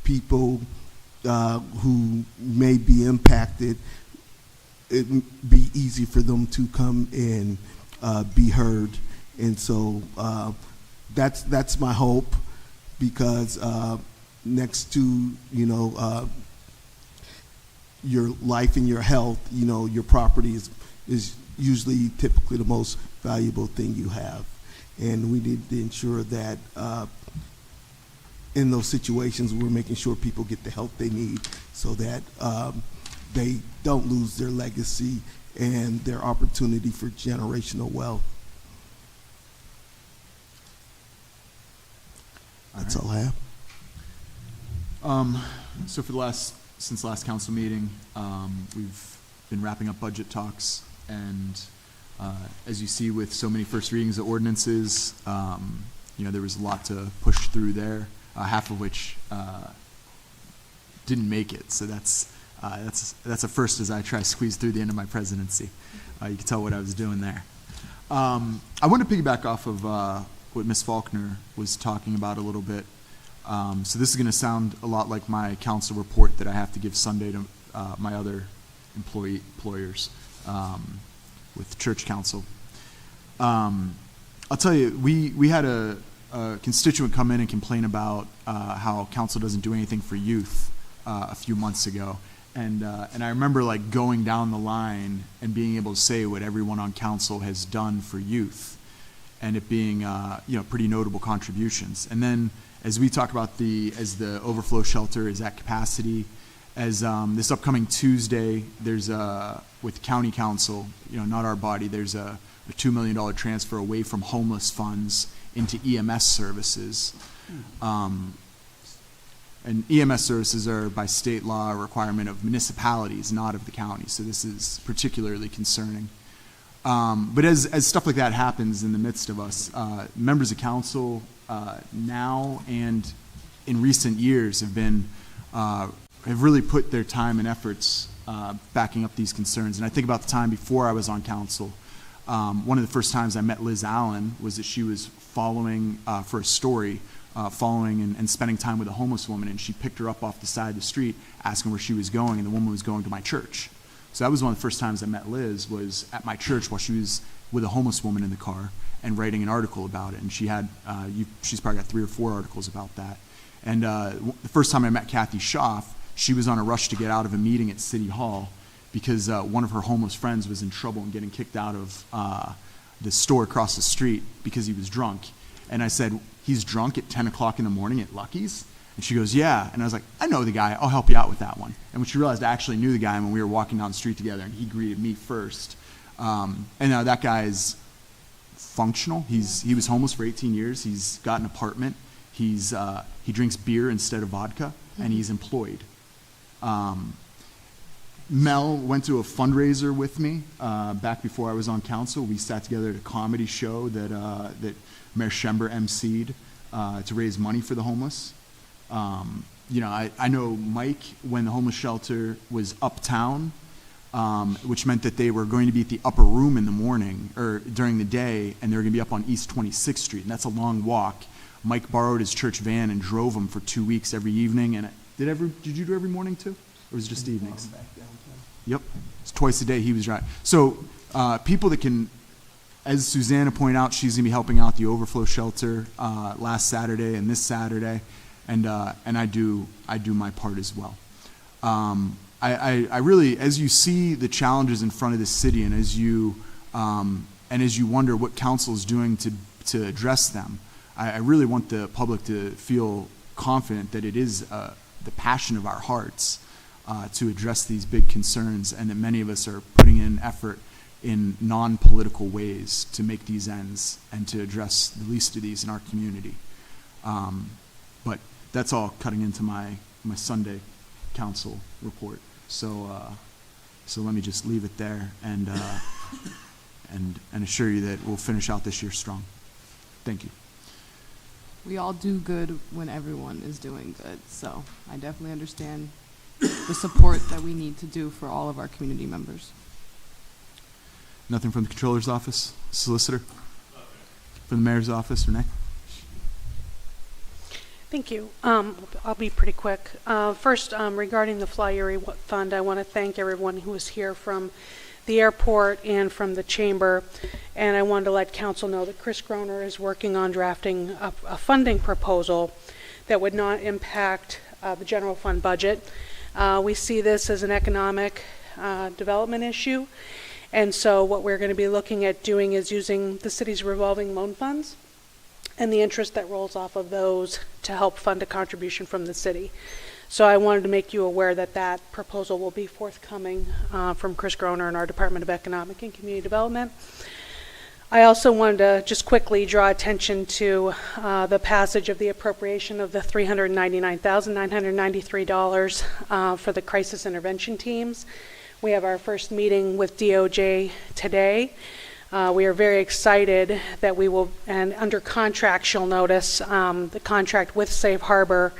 people who may be impacted, it be easy for them to come and be heard. And so that's my hope, because next to, your life and your health, your property is usually typically the most valuable thing you have. And we need to ensure that in those situations, we're making sure people get the help they need so that they don't lose their legacy and their opportunity for generational wealth. That's all I have. So since last council meeting, we've been wrapping up budget talks, and as you see with so many first readings of ordinances, there was a lot to push through there, half of which didn't make it. So that's a first as I try to squeeze through the end of my presidency. You can tell what I was doing there. I want to piggyback off of what Ms. Faulkner was talking about a little bit. So this is going to sound a lot like my council report that I have to give Sunday to my other employers with church council. I'll tell you, we had a constituent come in and complain about how council doesn't do anything for youth a few months ago. And I remember like going down the line and being able to say what everyone on council has done for youth, and it being pretty notable contributions. And then as we talk about as the overflow shelter is at capacity, as this upcoming Tuesday, there's with county council, not our body, there's a $2 million transfer away from homeless funds into EMS services. And EMS services are by state law a requirement of municipalities, not of the county. So this is particularly concerning. But as stuff like that happens in the midst of us, members of council now and in recent years have really put their time and efforts backing up these concerns. And I think about the time before I was on council. One of the first times I met Liz Allen was that she was following for a story, following and spending time with a homeless woman, and she picked her up off the side of the street, asking where she was going, and the woman was going to my church. So that was one of the first times I met Liz, was at my church while she was with a homeless woman in the car and writing an article about it. And she had, she's probably got 3 or 4 articles about that. And the first time I met Kathy Schaff, she was on a rush to get out of a meeting at City Hall because one of her homeless friends was in trouble and getting kicked out of the store across the street because he was drunk. And I said, he's drunk at 10 o'clock in the morning at Lucky's? And she goes, yeah. And I was like, I know the guy. I'll help you out with that one. And when she realized I actually knew the guy when we were walking down the street together, and he greeted me first. And now that guy is functional. He was homeless for 18 years. He's got an apartment. He drinks beer instead of vodka, and he's employed. Mel went to a fundraiser with me back before I was on council. We sat together at a comedy show that Mayor Schember emceed to raise money for the homeless. I know Mike, when the homeless shelter was uptown, which meant that they were going to be at the upper room in the morning or during the day, and they were going to be up on East 26th Street, and that's a long walk. Mike borrowed his church van and drove them for 2 weeks every evening. And did you do every morning too, or was it just evenings? Yep, it's twice a day he was driving. So people that can, as Susanna pointed out, she's going to be helping out the overflow shelter last Saturday and this Saturday, and I do my part as well. I really, as you see the challenges in front of the city, and as you wonder what council is doing to address them, I really want the public to feel confident that it is the passion of our hearts to address these big concerns, and that many of us are putting in effort in non-political ways to make these ends and to address the least of these in our community. But that's all cutting into my Sunday council report. So let me just leave it there and assure you that we'll finish out this year strong. Thank you. We all do good when everyone is doing good, so I definitely understand the support that we need to do for all of our community members. Nothing from the Controller's Office? Solicitor? From the Mayor's Office, Renee? Thank you. I'll be pretty quick. First, regarding the Fly Erie Fund, I want to thank everyone who was here from the airport and from the chamber. And I wanted to let council know that Chris Groner is working on drafting a funding proposal that would not impact the general fund budget. We see this as an economic development issue. And so what we're going to be looking at doing is using the city's revolving loan funds and the interest that rolls off of those to help fund a contribution from the city. So I wanted to make you aware that that proposal will be forthcoming from Chris Groner and our Department of Economic and Community Development. I also wanted to just quickly draw attention to the passage of the appropriation of the $399,993 for the crisis intervention teams. We have our first meeting with DOJ today. We are very excited that we will, and under contractual notice, the contract with Safe Harbor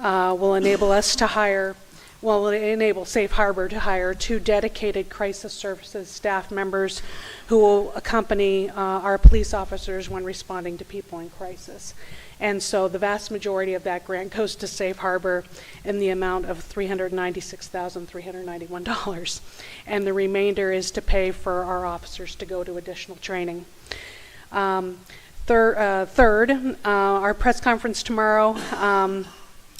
will enable us to hire, will enable Safe Harbor to hire 2 dedicated crisis services staff members who will accompany our police officers when responding to people in crisis. And so the vast majority of that grant goes to Safe Harbor in the amount of $396,391. And the remainder is to pay for our officers to go to additional training. Third, our press conference tomorrow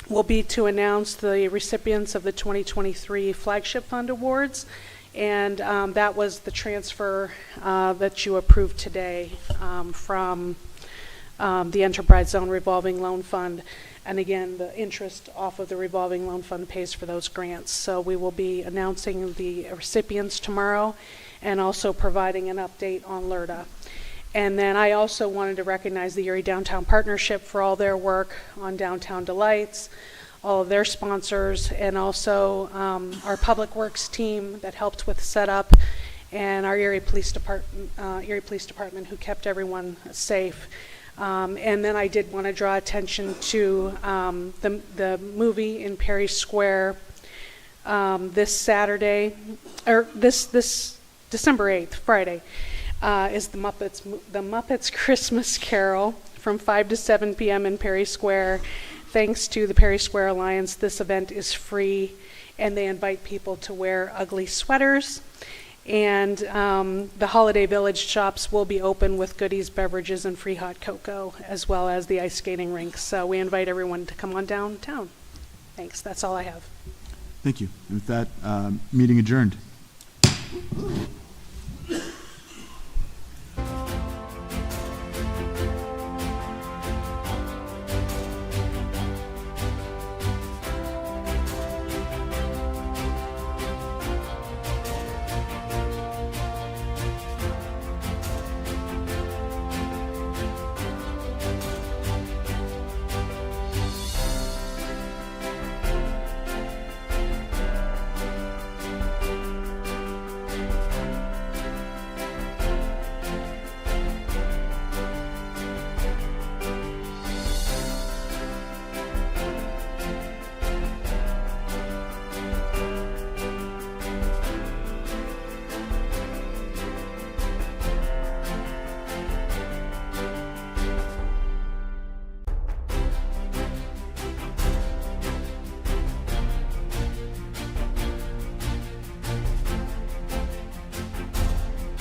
will be to announce the recipients of the 2023 Flagship Fund Awards. And that was the transfer that you approved today from the Enterprise Zone Revolving Loan Fund. And again, the interest off of the Revolving Loan Fund pays for those grants. So we will be announcing the recipients tomorrow and also providing an update on LERTA. And then I also wanted to recognize the Erie Downtown Partnership for all their work on Downtown Delights, all of their sponsors, and also our Public Works team that helped with setup, and our Erie Police Department who kept everyone safe. And then I did want to draw attention to the movie in Perry Square this Saturday, or this December 8th, Friday, is the Muppets Christmas Carol from 5 to 7 p.m. in Perry Square. Thanks to the Perry Square Alliance, this event is free, and they invite people to wear ugly sweaters. And the Holiday Village shops will be open with goodies, beverages, and free hot cocoa, as well as the ice skating rinks. So we invite everyone to come on downtown. Thanks. That's all I have. Thank you. And with that, meeting adjourned.